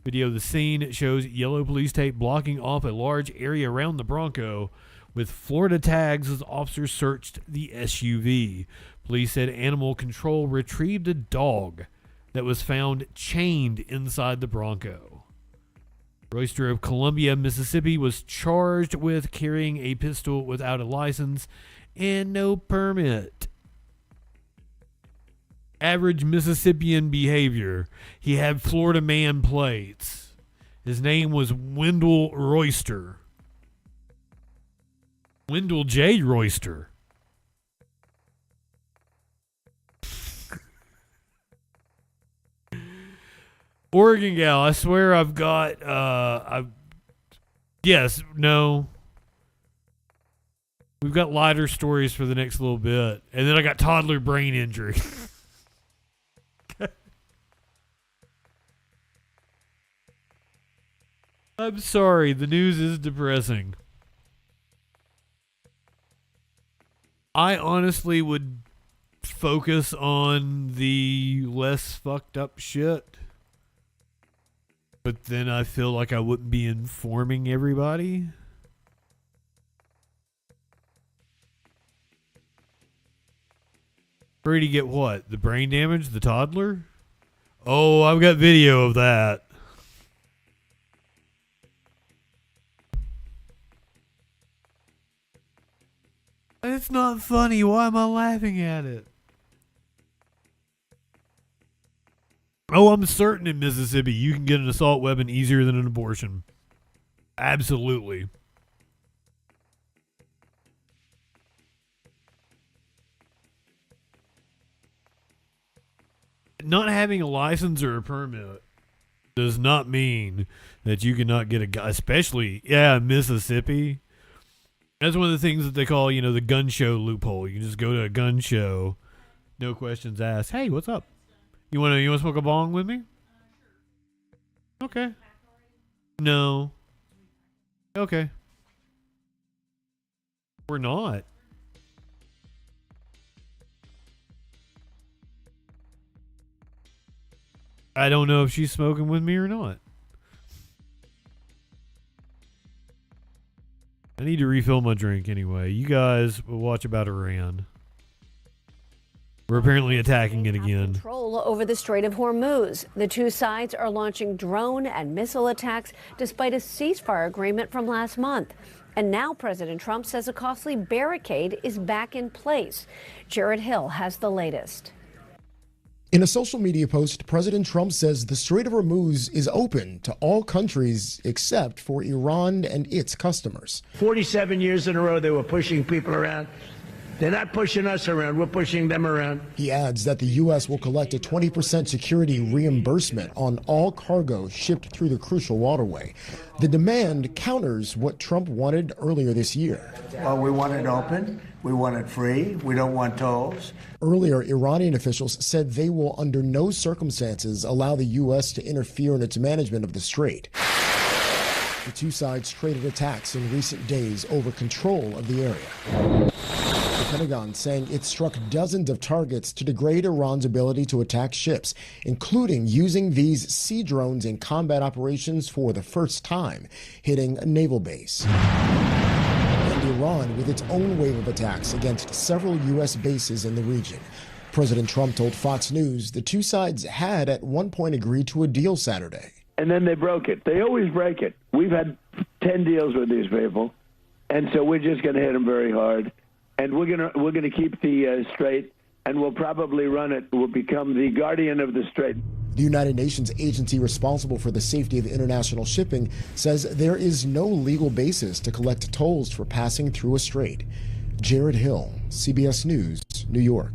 Video of the scene shows yellow police tape blocking off a large area around the Bronco with Florida tags as officers searched the SUV. Police said animal control retrieved a dog that was found chained inside the Bronco. Royster of Columbia, Mississippi, was charged with carrying a pistol without a license and no permit. Average Mississippian behavior. He had Florida man plates. His name was Wendell Royster. Wendell J. Royster. Oregon gal, I swear I've got, yes, no. We've got lighter stories for the next little bit. And then I got toddler brain injury. I'm sorry, the news is depressing. I honestly would focus on the less fucked up shit. But then I feel like I wouldn't be informing everybody. Brady get what? The brain damage? The toddler? Oh, I've got video of that. It's not funny. Why am I laughing at it? Oh, I'm certain in Mississippi you can get an assault weapon easier than an abortion. Absolutely. Not having a license or a permit does not mean that you cannot get a gun, especially, Mississippi. That's one of the things that they call, the gun show loophole. You can just go to a gun show, no questions asked. Hey, what's up? You wanna smoke a bong with me? Okay. No. Okay. We're not. I don't know if she's smoking with me or not. I need to refill my drink anyway. You guys will watch about Iran. We're apparently attacking it again. Control over the Strait of Hormuz. The two sides are launching drone and missile attacks despite a ceasefire agreement from last month. And now President Trump says a costly barricade is back in place. Jared Hill has the latest. In a social media post, President Trump says the Strait of Hormuz is open to all countries except for Iran and its customers. 47 years in a row, they were pushing people around. They're not pushing us around. We're pushing them around. He adds that the U.S. will collect a 20% security reimbursement on all cargo shipped through the crucial waterway. The demand counters what Trump wanted earlier this year. Well, we want it open. We want it free. We don't want tolls. Earlier, Iranian officials said they will under no circumstances allow the U.S. to interfere in its management of the strait. The two sides traded attacks in recent days over control of the area. The Pentagon saying it struck dozens of targets to degrade Iran's ability to attack ships, including using these sea drones in combat operations for the first time, hitting a naval base. And Iran with its own wave of attacks against several U.S. bases in the region. President Trump told Fox News the two sides had at one point agreed to a deal Saturday. And then they broke it. They always break it. We've had 10 deals with these people, and so we're just going to hit them very hard. And we're gonna keep the strait, and we'll probably run it. We'll become the guardian of the strait. The United Nations agency responsible for the safety of international shipping says there is no legal basis to collect tolls for passing through a strait. Jared Hill, CBS News, New York.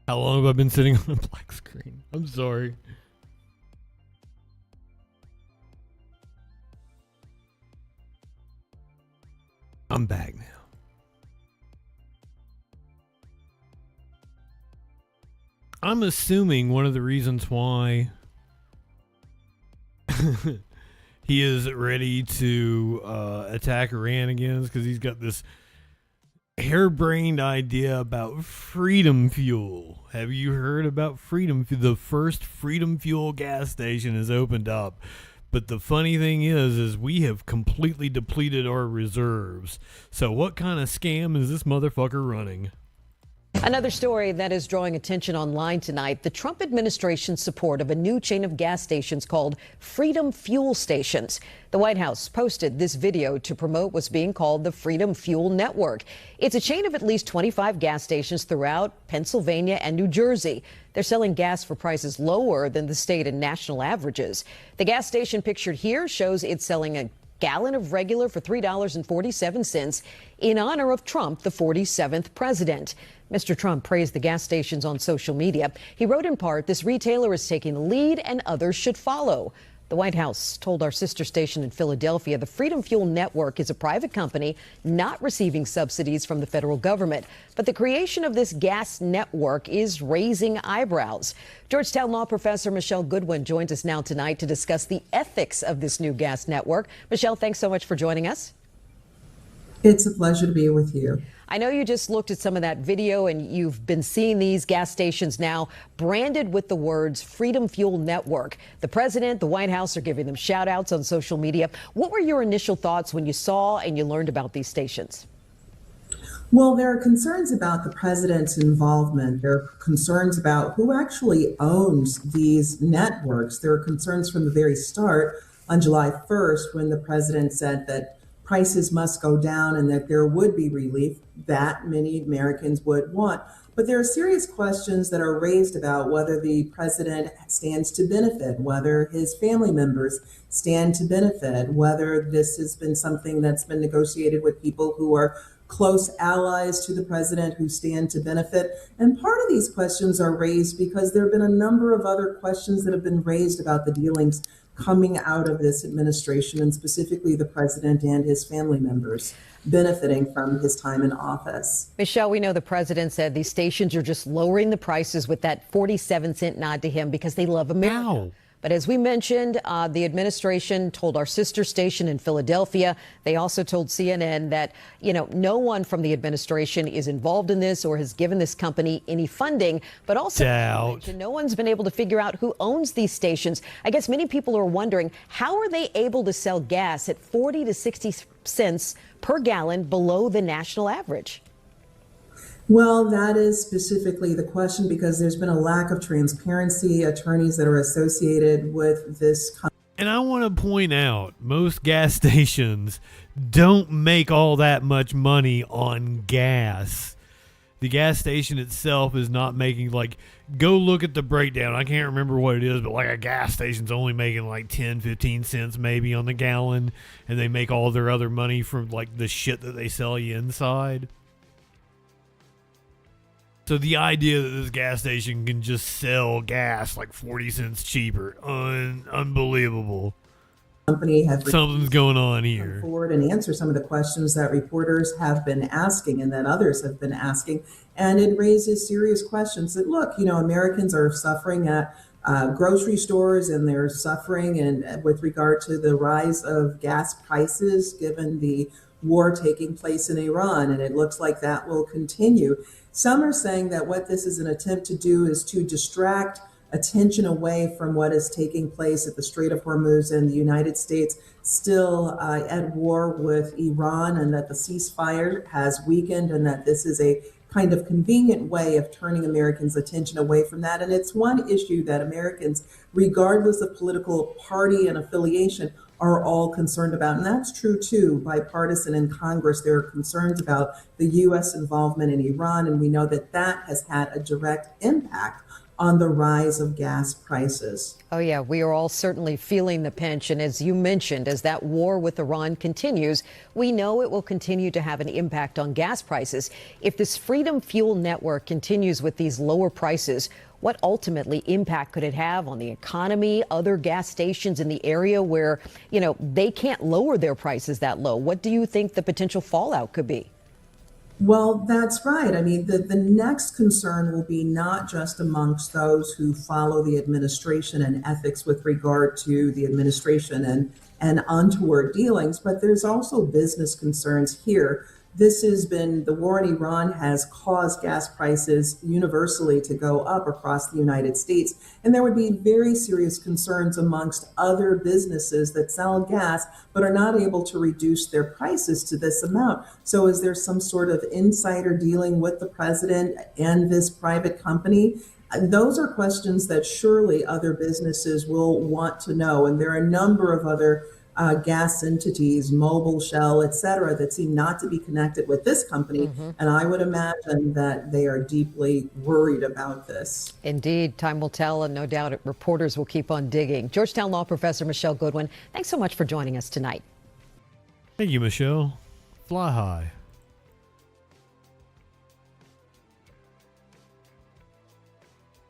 How long have I been sitting on a black screen? I'm sorry. I'm back now. I'm assuming one of the reasons why he is ready to attack Iran again because he's got this harebrained idea about Freedom Fuel. Have you heard about Freedom Fuel? The first Freedom Fuel gas station has opened up. But the funny thing is we have completely depleted our reserves. So what kind of scam is this motherfucker running? Another story that is drawing attention online tonight, the Trump administration's support of a new chain of gas stations called Freedom Fuel Stations. The White House posted this video to promote what's being called the Freedom Fuel Network. It's a chain of at least 25 gas stations throughout Pennsylvania and New Jersey. They're selling gas for prices lower than the state and national averages. The gas station pictured here shows it's selling a gallon of regular for $3.47 in honor of Trump, the 47th president. Mr. Trump praised the gas stations on social media. He wrote in part, "This retailer is taking the lead and others should follow." The White House told our sister station in Philadelphia the Freedom Fuel Network is a private company not receiving subsidies from the federal government. But the creation of this gas network is raising eyebrows. Georgetown law professor Michelle Goodwin joins us now tonight to discuss the ethics of this new gas network. Michelle, thanks so much for joining us. It's a pleasure to be with you. I know you just looked at some of that video and you've been seeing these gas stations now branded with the words Freedom Fuel Network. The president, the White House are giving them shout outs on social media. What were your initial thoughts when you saw and you learned about these stations? Well, there are concerns about the president's involvement. There are concerns about who actually owns these networks. There are concerns from the very start on July 1st when the president said that prices must go down and that there would be relief that many Americans would want. But there are serious questions that are raised about whether the president stands to benefit, whether his family members stand to benefit, whether this has been something that's been negotiated with people who are close allies to the president who stand to benefit. And part of these questions are raised because there have been a number of other questions that have been raised about the dealings coming out of this administration, and specifically the president and his family members benefiting from his time in office. Michelle, we know the president said these stations are just lowering the prices with that 47-cent nod to him because they love America. Ow. But as we mentioned, the administration told our sister station in Philadelphia, they also told CNN that, no one from the administration is involved in this or has given this company any funding. But also, no one's been able to figure out who owns these stations. I guess many people are wondering, how are they able to sell gas at 40 to 60 cents per gallon below the national average? Well, that is specifically the question because there's been a lack of transparency, attorneys that are associated with this. And I want to point out, most gas stations don't make all that much money on gas. The gas station itself is not making, go look at the breakdown. I can't remember what it is, but a gas station's only making 10, 15 cents maybe on the gallon. And they make all their other money from the shit that they sell you inside. So the idea that this gas station can just sell gas 40 cents cheaper, unbelievable. Something's going on here. Forward and answer some of the questions that reporters have been asking and that others have been asking. And it raises serious questions that, look, Americans are suffering at grocery stores and they're suffering with regard to the rise of gas prices given the war taking place in Iran. And it looks like that will continue. Some are saying that what this is an attempt to do is to distract attention away from what is taking place at the Strait of Hormuz and the United States still at war with Iran, and that the ceasefire has weakened and that this is a kind of convenient way of turning Americans' attention away from that. And it's one issue that Americans, regardless of political party and affiliation, are all concerned about. And that's true, too. Bipartisan in Congress, there are concerns about the U.S. involvement in Iran, and we know that that has had a direct impact on the rise of gas prices. Oh, yeah, we are all certainly feeling the pinch. And as you mentioned, as that war with Iran continues, we know it will continue to have an impact on gas prices. If this Freedom Fuel Network continues with these lower prices, what ultimately impact could it have on the economy, other gas stations in the area where, they can't lower their prices that low? What do you think the potential fallout could be? Well, that's right. I mean, the next concern will be not just amongst those who follow the administration and ethics with regard to the administration and and untoward dealings, but there's also business concerns here. The war in Iran has caused gas prices universally to go up across the United States. And there would be very serious concerns amongst other businesses that sell gas, but are not able to reduce their prices to this amount. So is there some sort of insider dealing with the president and this private company? Those are questions that surely other businesses will want to know. And there are a number of other gas entities, Mobil, Shell, et cetera, that seem not to be connected with this company. And I would imagine that they are deeply worried about this. Indeed, time will tell, and no doubt reporters will keep on digging. Georgetown Law Professor Michelle Goodwin, thanks so much for joining us tonight. Thank you, Michelle. Fly high.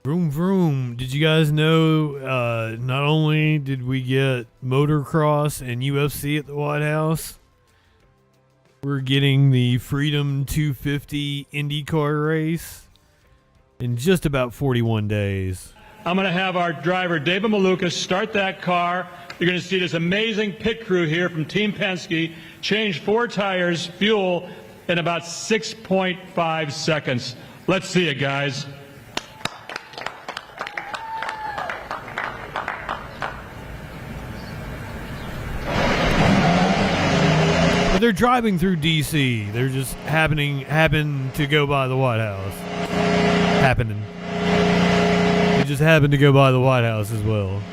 Vroom vroom. Did you guys know not only did we get motocross and UFC at the White House, we're getting the Freedom 250 IndyCar race in just about 41 days. I'm going to have our driver, David Malukas, start that car. You're going to see this amazing pit crew here from Team Penske change 4 tires, fuel, in about 6.5 seconds. Let's see it, guys. But they're driving through D.C. They're just happen to go by the White House. They just happen to go by the White House as well.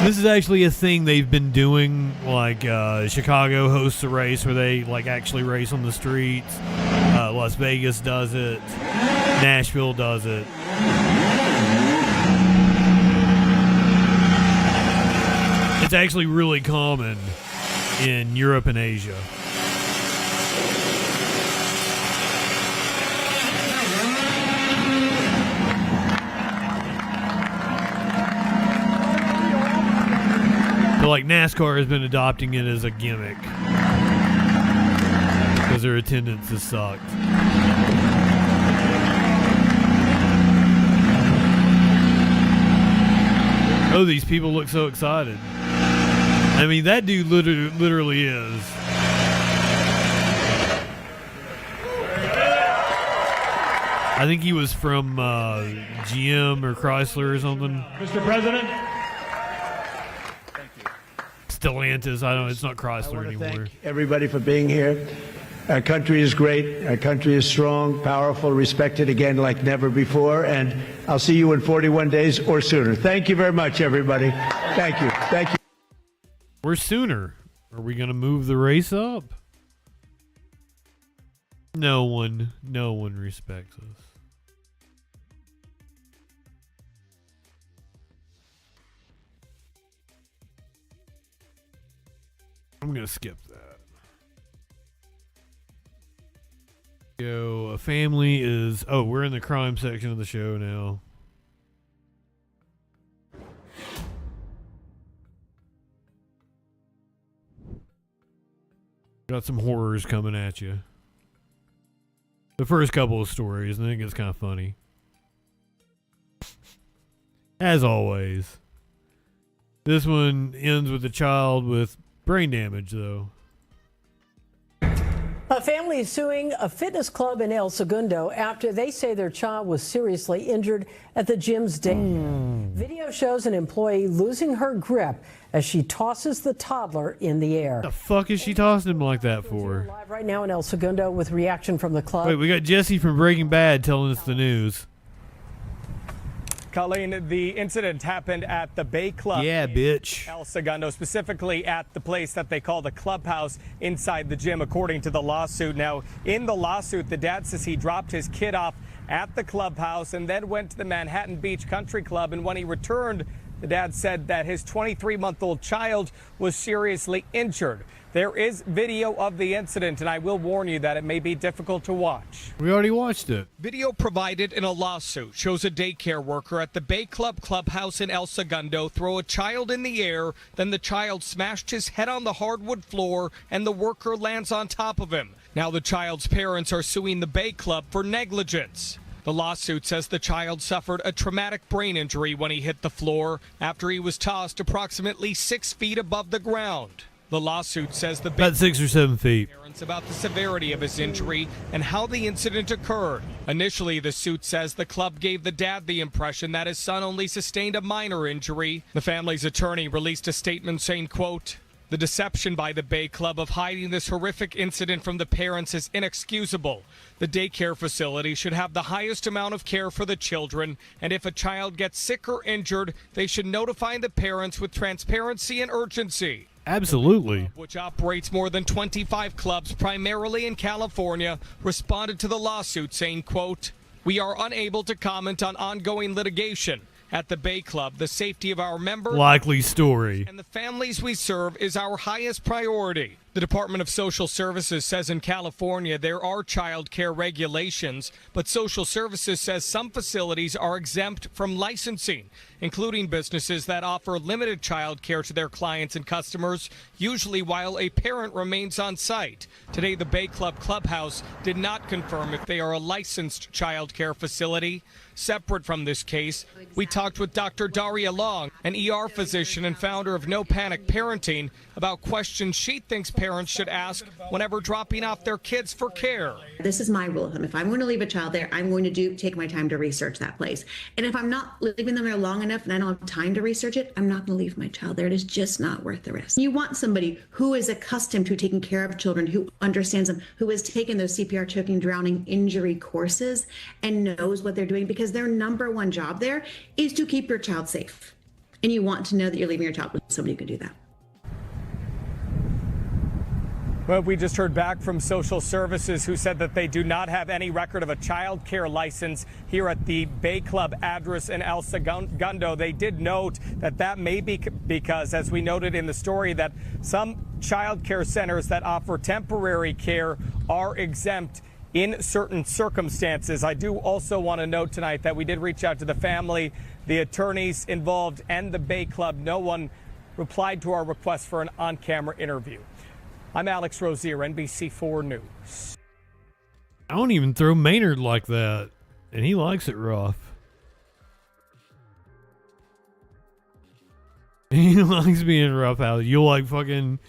This is actually a thing they've been doing. Like Chicago hosts a race where they actually race on the streets. Las Vegas does it. Nashville does it. It's actually really common in Europe and Asia. So NASCAR has been adopting it as a gimmick because their attendance has sucked. Oh, these people look so excited. I mean, that dude literally is. I think he was from GM or Chrysler or something. Mr. President. Stellantis. I don't know. It's not Chrysler anymore. Thank everybody for being here. Our country is great. Our country is strong, powerful, respected again like never before. And I'll see you in 41 days or sooner. Thank you very much, everybody. Thank you. Thank you. Or sooner. Are we going to move the race up? No one respects us. I'm going to skip that. So, a family is... Oh, we're in the crime section of the show now. Got some horrors coming at you. The first couple of stories, and I think it's kind of funny. As always. This one ends with a child with brain damage, though. A family is suing a fitness club in El Segundo after they say their child was seriously injured at the gym's day. Video shows an employee losing her grip as she tosses the toddler in the air. The fuck is she tossing him like that for? Live right now in El Segundo with reaction from the club. Wait, we got Jesse from Breaking Bad telling us the news. Colleen, the incident happened at the Bay Club. Yeah, bitch. El Segundo, specifically at the place that they call the clubhouse inside the gym, according to the lawsuit. Now, in the lawsuit, the dad says he dropped his kid off at the clubhouse and then went to the Manhattan Beach Country Club. And when he returned, the dad said that his 23-month-old child was seriously injured. There is video of the incident, and I will warn you that it may be difficult to watch. We already watched it. Video provided in a lawsuit shows a daycare worker at the Bay Club clubhouse in El Segundo throw a child in the air, then the child smashed his head on the hardwood floor, and the worker lands on top of him. Now the child's parents are suing the Bay Club for negligence. The lawsuit says the child suffered a traumatic brain injury when he hit the floor after he was tossed approximately 6 feet above the ground. The lawsuit says the about 6 or 7 feet. parents about the severity of his injury and how the incident occurred. Initially, the suit says the club gave the dad the impression that his son only sustained a minor injury. The family's attorney released a statement saying, quote, "The deception by the Bay Club of hiding this horrific incident from the parents is inexcusable. The daycare facility should have the highest amount of care for the children, and if a child gets sick or injured, they should notify the parents with transparency and urgency." Absolutely. Which operates more than 25 clubs, primarily in California, responded to the lawsuit saying, quote, "We are unable to comment on ongoing litigation. At the Bay Club, the safety of our members Likely story. and the families we serve is our highest priority." The Department of Social Services says in California there are child care regulations, but Social Services says some facilities are exempt from licensing, including businesses that offer limited child care to their clients and customers, usually while a parent remains on site. Today, the Bay Club Clubhouse did not confirm if they are a licensed child care facility. Separate from this case, we talked with Dr. Daria Long, an ER physician and founder of No Panic Parenting, about questions she thinks parents should ask whenever dropping off their kids for care. This is my rule of thumb. If I'm going to leave a child there, I'm going to take my time to research that place. And if I'm not leaving them there long enough and I don't have time to research it, I'm not going to leave my child there. It is just not worth the risk. You want somebody who is accustomed to taking care of children, who understands them, who has taken those CPR, choking, drowning, injury courses and knows what they're doing, because their number one job there is to keep your child safe. And you want to know that you're leaving your child with somebody who can do that. Well, we just heard back from Social Services, who said that they do not have any record of a child care license here at the Bay Club address in El Segundo. They did note that that may be because, as we noted in the story, that some child care centers that offer temporary care are exempt in certain circumstances. I do also want to note tonight that we did reach out to the family, the attorneys involved, and the Bay Club. No one replied to our request for an on-camera interview. I'm Alex Rozier, NBC4 News. I don't even throw Maynard like that, and he likes it rough. He likes being rough out. You'll like fucking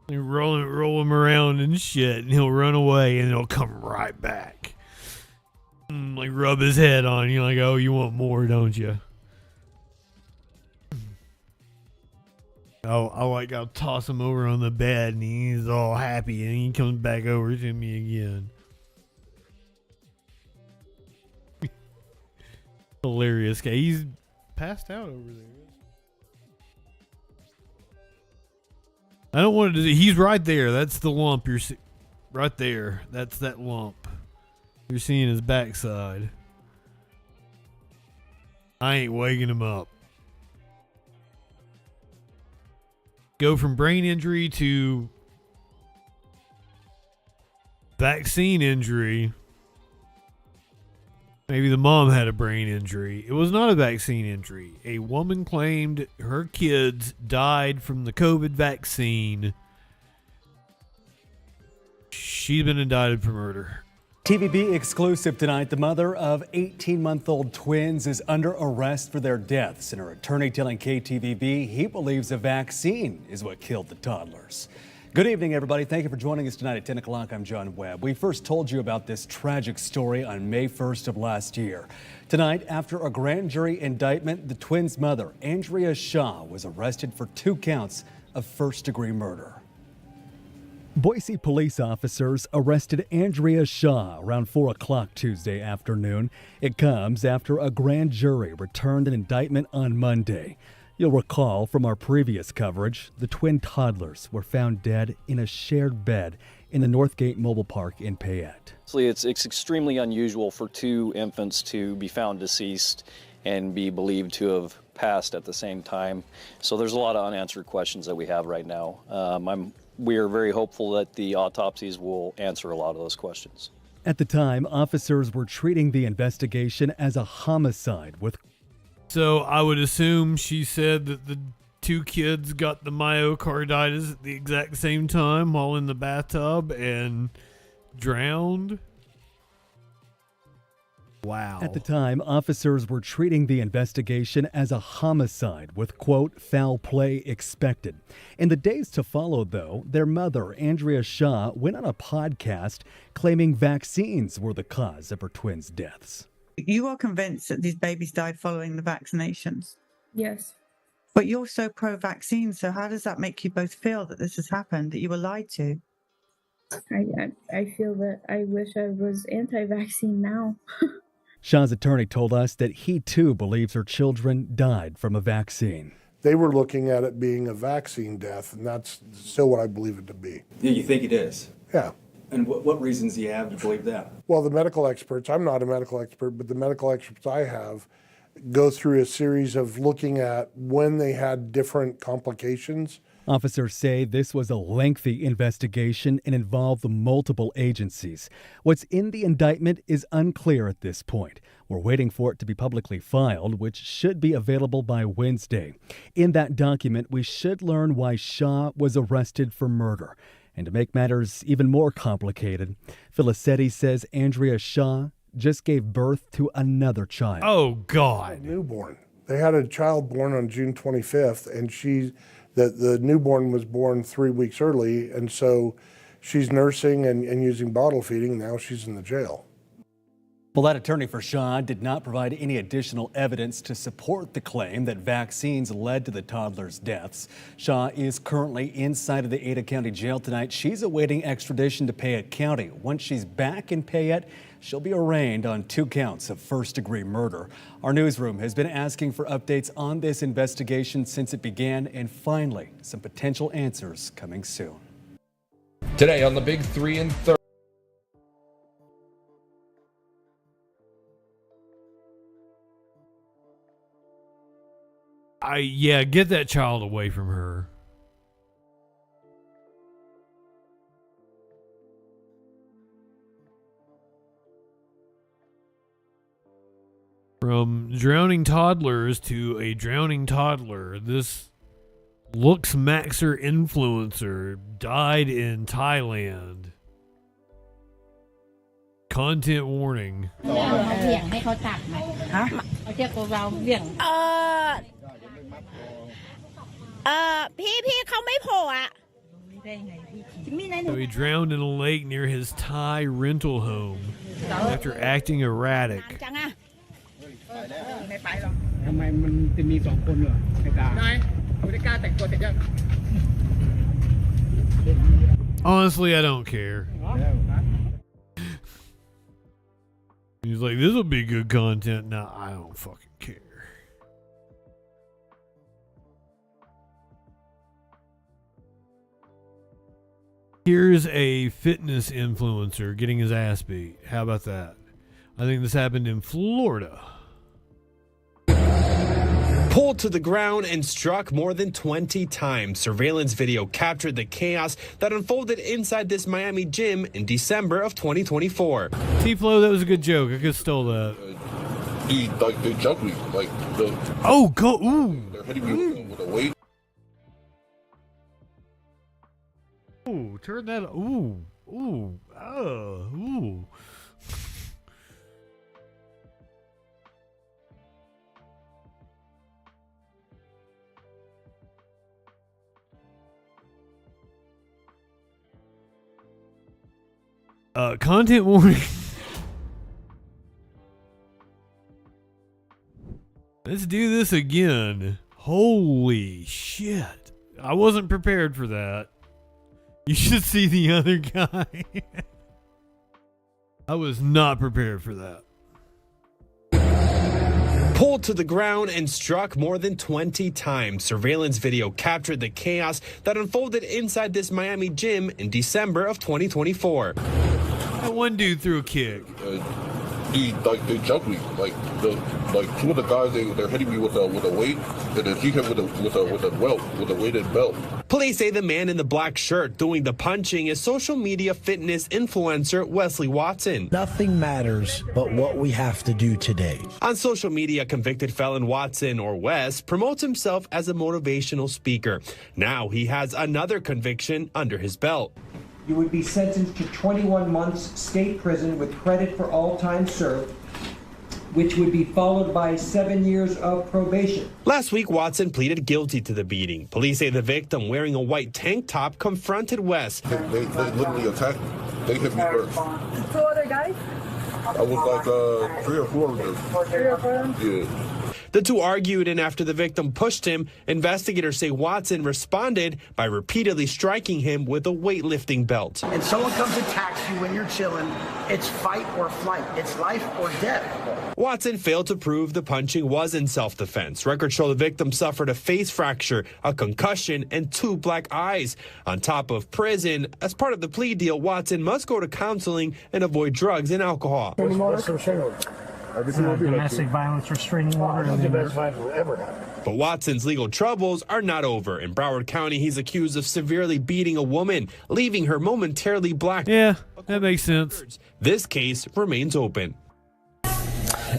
roll him around and shit, and he'll run away, and he'll come right back. Like rub his head on you, like, oh, you want more, don't you? Oh, I'll toss him over on the bed, and he's all happy, and he comes back over to me again. Hilarious guy. He's passed out over there. I don't want to. He's right there. That's the lump you're seeing. Right there. That's that lump. You're seeing his backside. I ain't waking him up. Go from brain injury to vaccine injury. Maybe the mom had a brain injury. It was not a vaccine injury. A woman claimed her kids died from the COVID vaccine. She's been indicted for murder. TVB exclusive tonight. The mother of 18-month-old twins is under arrest for their deaths, and her attorney telling KTVB he believes a vaccine is what killed the toddlers. Good evening, everybody. Thank you for joining us tonight at 10 o'clock. I'm John Webb. We first told you about this tragic story on May 1st of last year. Tonight, after a grand jury indictment, the twins' mother, Andrea Shaw, was arrested for 2 counts of first-degree murder. Boise police officers arrested Andrea Shaw around 4 o'clock Tuesday afternoon. It comes after a grand jury returned an indictment on Monday. You'll recall from our previous coverage, the twin toddlers were found dead in a shared bed in the Northgate Mobile Park in Payette. It's extremely unusual for 2 infants to be found deceased and be believed to have passed at the same time. So there's a lot of unanswered questions that we have right now. We are very hopeful that the autopsies will answer a lot of those questions. At the time, officers were treating the investigation as a homicide with... So I would assume she said that the 2 kids got the myocarditis at the exact same time while in the bathtub and drowned. Wow. At the time, officers were treating the investigation as a homicide with, quote, foul play expected. In the days to follow, though, their mother, Andrea Shaw, went on a podcast claiming vaccines were the cause of her twins' deaths. You are convinced that these babies died following the vaccinations? Yes. But you're so pro-vaccine, so how does that make you both feel that this has happened, that you were lied to? I feel that I wish I was anti-vaccine now. Shaw's attorney told us that he, too, believes her children died from a vaccine. They were looking at it being a vaccine death, and that's still what I believe it to be. Yeah, you think it is? Yeah. And what reasons do you have to believe that? Well, the medical experts, I'm not a medical expert, but the medical experts I have go through a series of looking at when they had different complications. Officers say this was a lengthy investigation and involved multiple agencies. What's in the indictment is unclear at this point. We're waiting for it to be publicly filed, which should be available by Wednesday. In that document, we should learn why Shaw was arrested for murder. And to make matters even more complicated, Felicetti says Andrea Shaw just gave birth to another child. Oh, God. A newborn. They had a child born on June 25th, and the newborn was born 3 weeks early, and so she's nursing and using bottle feeding. Now she's in the jail. Well, that attorney for Shaw did not provide any additional evidence to support the claim that vaccines led to the toddler's deaths. Shaw is currently inside of the Ada County Jail tonight. She's awaiting extradition to Payette County. Once she's back in Payette, she'll be arraigned on 2 counts of first-degree murder. Our newsroom has been asking for updates on this investigation since it began, and finally, some potential answers coming soon. Today on the Big 3 and Thur. Yeah, get that child away from her. From drowning toddlers to a drowning toddler, this Looks Maxer influencer died in Thailand. Content warning. ให้เขาจับไหมฮะเอาเชือกเราเบี่ยงพี่เขาไม่โผล่อะ So he drowned in a lake near his Thai rental home after acting erratic. จังอะไม่ไปหรอก ทำไมมันจะมี2 คนเหรอไม่กล้าไม่กล้าแต่งตัวเสร็จยัง Honestly, I don't care. He's like, this will be good content. Nah, I don't fucking care. Here's a fitness influencer getting his ass beat. How about that? I think this happened in Florida. Pulled to the ground and struck more than 20 times. Surveillance video captured the chaos that unfolded inside this Miami gym in December of 2024. T-Flow, that was a good joke. I could have stole that. They jumped me, Oh, go, ooh. They're hitting me with a weight. Ooh, turn that, ooh, ooh, ooh. Content warning. Let's do this again. Holy shit. I wasn't prepared for that. You should see the other guy. I was not prepared for that. Pulled to the ground and struck more than 20 times. Surveillance video captured the chaos that unfolded inside this Miami gym in December of 2024. That one dude threw a kick. They jumped me, 2 of the guys they're hitting me with a weight, and then he hit with a weighted belt. Police say the man in the black shirt doing the punching is social media fitness influencer Wesley Watson. Nothing matters but what we have to do today. On social media, convicted felon Watson, or Wes, promotes himself as a motivational speaker. Now he has another conviction under his belt. You would be sentenced to 21 months state prison with credit for all time served, which would be followed by 7 years of probation. Last week, Watson pleaded guilty to the beating. Police say the victim, wearing a white tank top, confronted West. They literally attacked me. They hit me first. 2 other guys? I was like 3 or 4 of them. 3 or 4 of them? Yeah. The two argued, and after the victim pushed him, investigators say Watson responded by repeatedly striking him with a weightlifting belt. And someone comes and attacks you when you're chilling, it's fight or flight. It's life or death. Watson failed to prove the punching was in self-defense. Records show the victim suffered a face fracture, a concussion, and 2 black eyes. On top of prison, as part of the plea deal, Watson must go to counseling and avoid drugs and alcohol. Domestic violence restraining order. The best fight ever happened. But Watson's legal troubles are not over. In Broward County, he's accused of severely beating a woman, leaving her momentarily black. Yeah, that makes sense. This case remains open.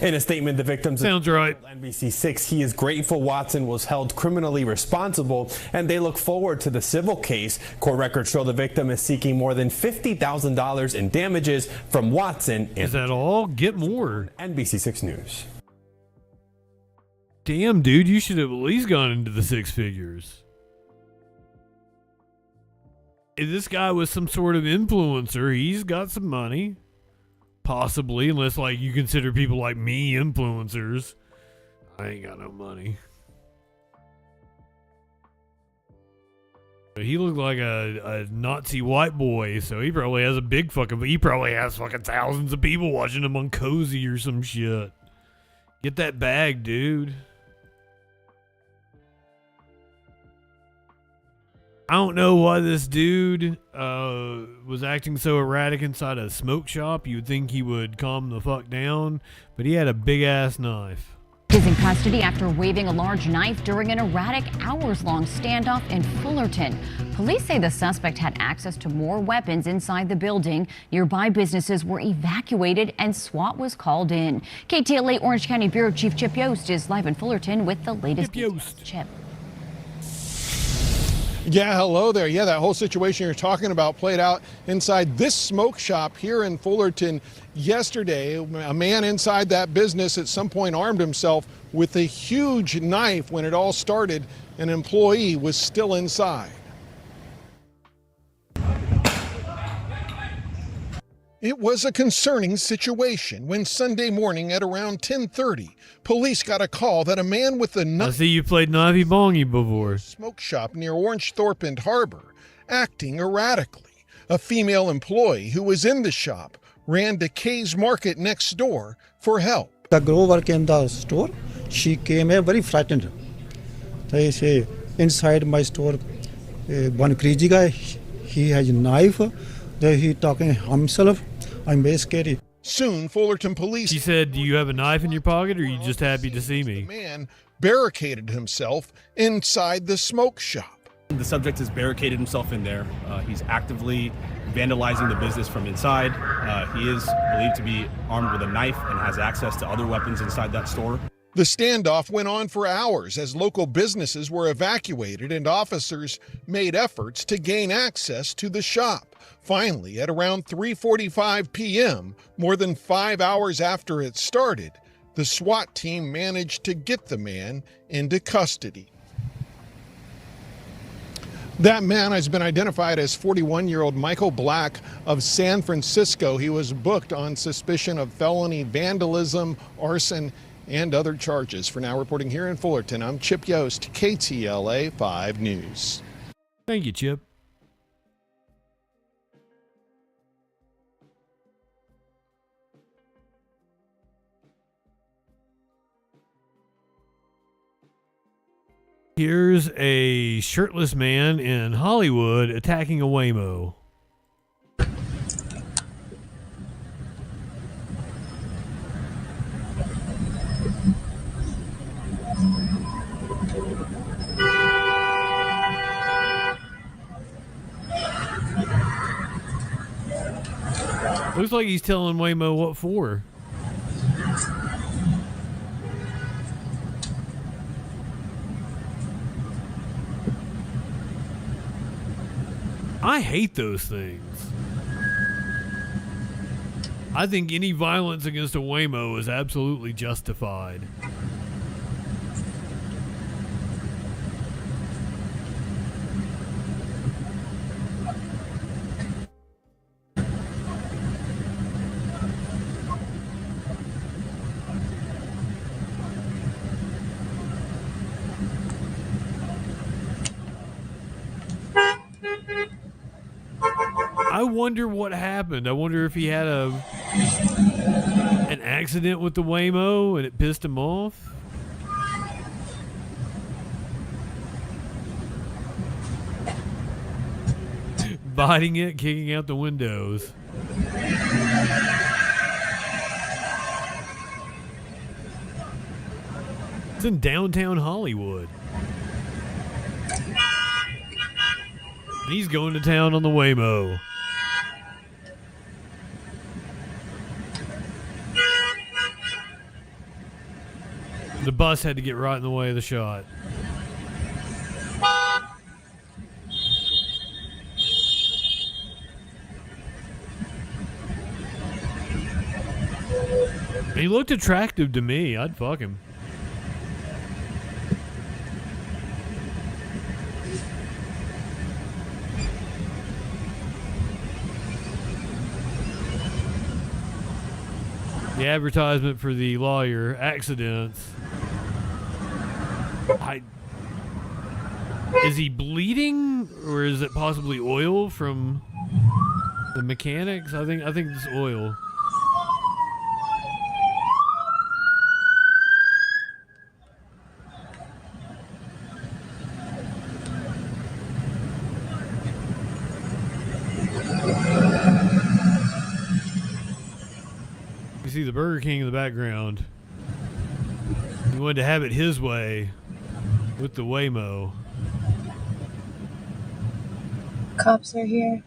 In a statement, the victims sounds right. NBC6, he is grateful Watson was held criminally responsible, and they look forward to the civil case. Court records show the victim is seeking more than $50,000 in damages from Watson. Is that all? Get more. NBC6 News. Damn, dude, you should have at least gone into the 6 figures. If this guy was some sort of influencer, he's got some money. Possibly, unless like you consider people like me influencers. I ain't got no money. He looked like a Nazi white boy, so he probably has fucking thousands of people watching him on Cozy or some shit. Get that bag, dude. I don't know why this dude was acting so erratic inside a smoke shop. You'd think he would calm the fuck down, but he had a big ass knife. He's in custody after waving a large knife during an erratic hours-long standoff in Fullerton. Police say the suspect had access to more weapons inside the building. Nearby businesses were evacuated and SWAT was called in. KTLA Orange County Bureau Chief Chip Yost is live in Fullerton with the latest details. Chip. Yeah, hello there. Yeah, that whole situation you're talking about played out inside this smoke shop here in Fullerton yesterday. A man inside that business at some point armed himself with a huge knife. When it all started, an employee was still inside. It was a concerning situation when Sunday morning at around 10:30, police got a call that a man with a knife. I see you played Knifey Bongy before. Smoke shop near Orangethorpe and Harbor, acting erratically. A female employee who was in the shop ran to Kay's Market next door for help. The girl working in the store, she came here very frightened. They say inside my store, one crazy guy, he has a knife. He talking himself. I'm very scary. Soon, Fullerton police. She said, "Do you have a knife in your pocket, or are you just happy to see me?" The man barricaded himself inside the smoke shop. The subject has barricaded himself in there. He's actively vandalizing the business from inside. He is believed to be armed with a knife and has access to other weapons inside that store. The standoff went on for hours as local businesses were evacuated and officers made efforts to gain access to the shop. Finally, at around 3:45 p.m., more than 5 hours after it started, the SWAT team managed to get the man into custody. That man has been identified as 41-year-old Michael Black of San Francisco. He was booked on suspicion of felony vandalism, arson, and other charges. For now, reporting here in Fullerton, I'm Chip Yost, KTLA 5 News. Thank you, Chip. Here's a shirtless man in Hollywood attacking a Waymo. Looks like he's telling Waymo what for. I hate those things. I think any violence against a Waymo is absolutely justified. I wonder what happened. I wonder if he had an accident with the Waymo and it pissed him off. Biting it, kicking out the windows. It's in downtown Hollywood. And he's going to town on the Waymo. The bus had to get right in the way of the shot. He looked attractive to me. I'd fuck him. The advertisement for the lawyer, accidents. Is he bleeding, or is it possibly oil from the mechanics? I think it's oil. You see the Burger King in the background. He wanted to have it his way with the Waymo. Cops are here.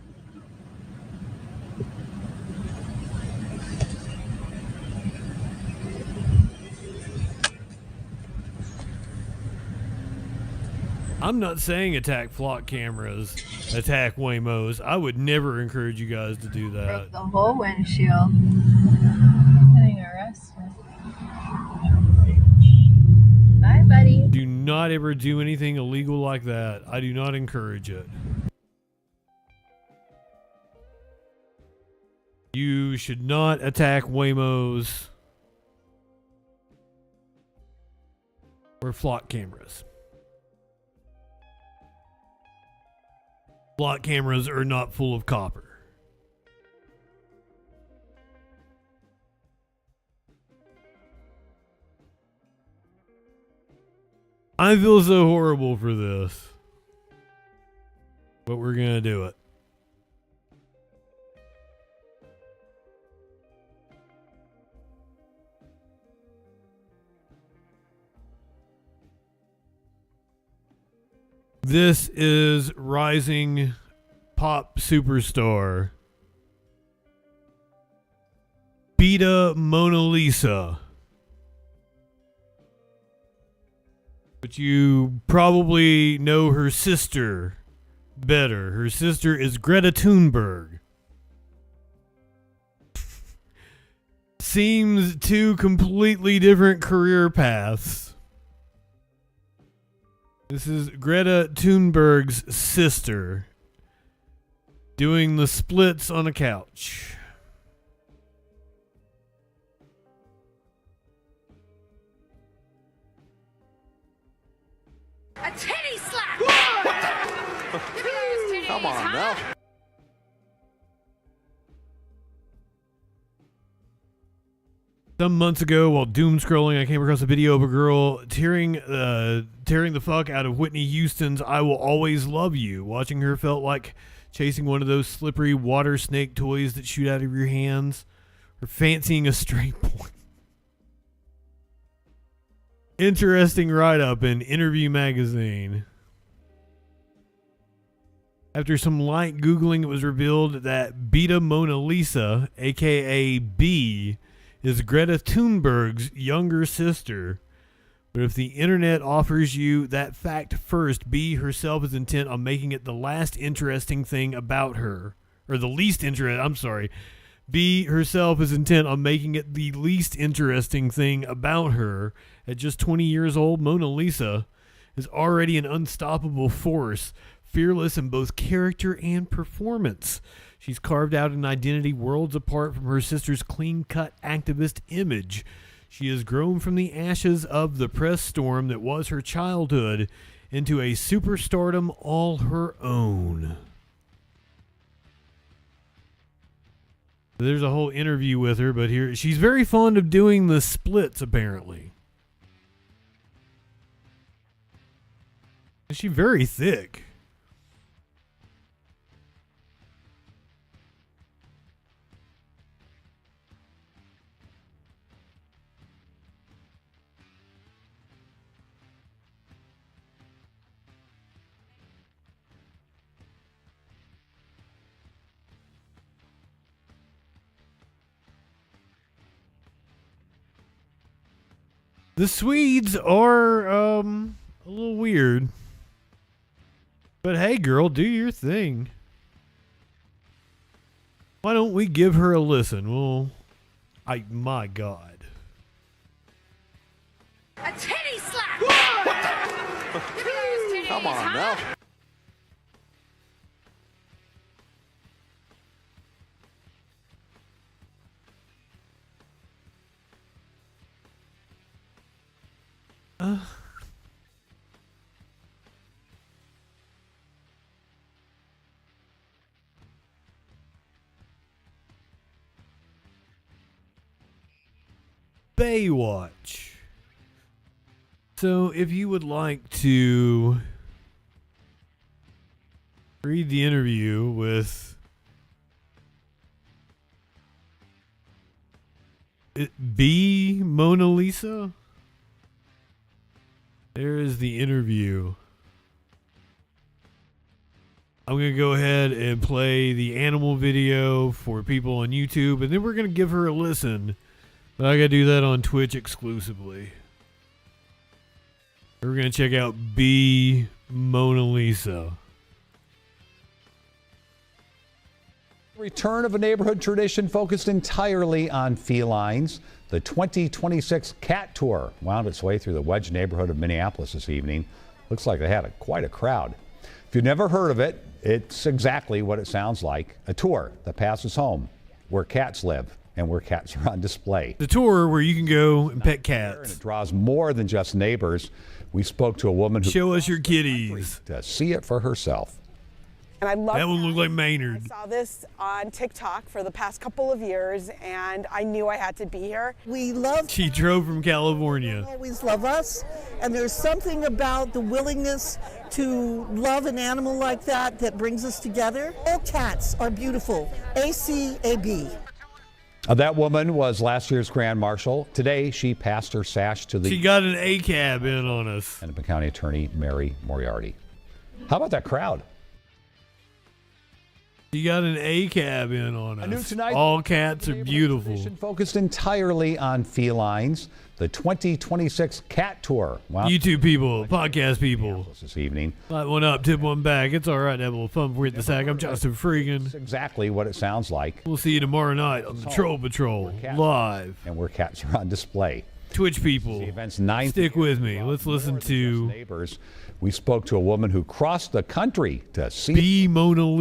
I'm not saying attack flock cameras, attack Waymos. I would never encourage you guys to do that. Broke the whole windshield. Getting arrested. Bye, buddy. Do not ever do anything illegal like that. I do not encourage it. You should not attack Waymos or flock cameras. Flock cameras are not full of copper. I feel so horrible for this, but we're gonna do it. This is rising pop superstar Beta Mona Lisa. But you probably know her sister better. Her sister is Greta Thunberg. Seems two completely different career paths. This is Greta Thunberg's sister doing the splits on a couch. A titty slap! What the? Come on now. Some months ago, while doom scrolling, I came across a video of a girl tearing the fuck out of Whitney Houston's "I Will Always Love You." Watching her felt like chasing one of those slippery water snake toys that shoot out of your hands, or fancying a straight boy. Interesting write-up in Interview magazine. After some light Googling, it was revealed that Beta Mona Lisa, aka B, is Greta Thunberg's younger sister. But if the internet offers you that fact first, B herself is intent on making it the last interesting thing about her. Or the least interesting, I'm sorry. B herself is intent on making it the least interesting thing about her. At just 20 years old, Mona Lisa is already an unstoppable force, fearless in both character and performance. She's carved out an identity worlds apart from her sister's clean-cut activist image. She has grown from the ashes of the press storm that was her childhood into a superstardom all her own. There's a whole interview with her, but here she's very fond of doing the splits, apparently. She's very thick. The Swedes are a little weird. But hey, girl, do your thing. Why don't we give her a listen? Well, my God. A titty slap! What the? Come on now. Baywatch. So if you would like to read the interview with B Mona Lisa, there is the interview. I'm going to go ahead and play the animal video for people on YouTube, and then we're going to give her a listen. But I got to do that on Twitch exclusively. We're going to check out B Mona Lisa. Return of a neighborhood tradition focused entirely on felines. The 2026 Cat Tour wound its way through the Wedge neighborhood of Minneapolis this evening. Looks like they had quite a crowd. If you've never heard of it, it's exactly what it sounds like. A tour that passes home where cats live and where cats are on display. The tour where you can go and pet cats. And it draws more than just neighbors. We spoke to a woman who show us your kitties to see it for herself. And I love that one. Looked like Maynard. I saw this on TikTok for the past couple of years, and I knew I had to be here. We love. She drove from California. Always love us, and there's something about the willingness to love an animal like that that brings us together. All cats are beautiful. ACAB. That woman was last year's Grand Marshal. Today, she passed her sash to the... She got an ACAB in on us. Hennepin County Attorney Mary Moriarty. How about that crowd? She got an ACAB in on us. All cats are beautiful. Focused entirely on felines. The 2026 Cat Tour. YouTube people, podcast people. This evening. Light one up, tip one back. It's all right to have a little fun before we hit the sack. I'm JustinFREAKIN. That's exactly what it sounds like. We'll see you tomorrow night on the Troll Patrol live. And where cats are on display. Twitch people, stick with me. Let's listen to neighbors. We spoke to a woman who crossed the country to see B Mona Lisa.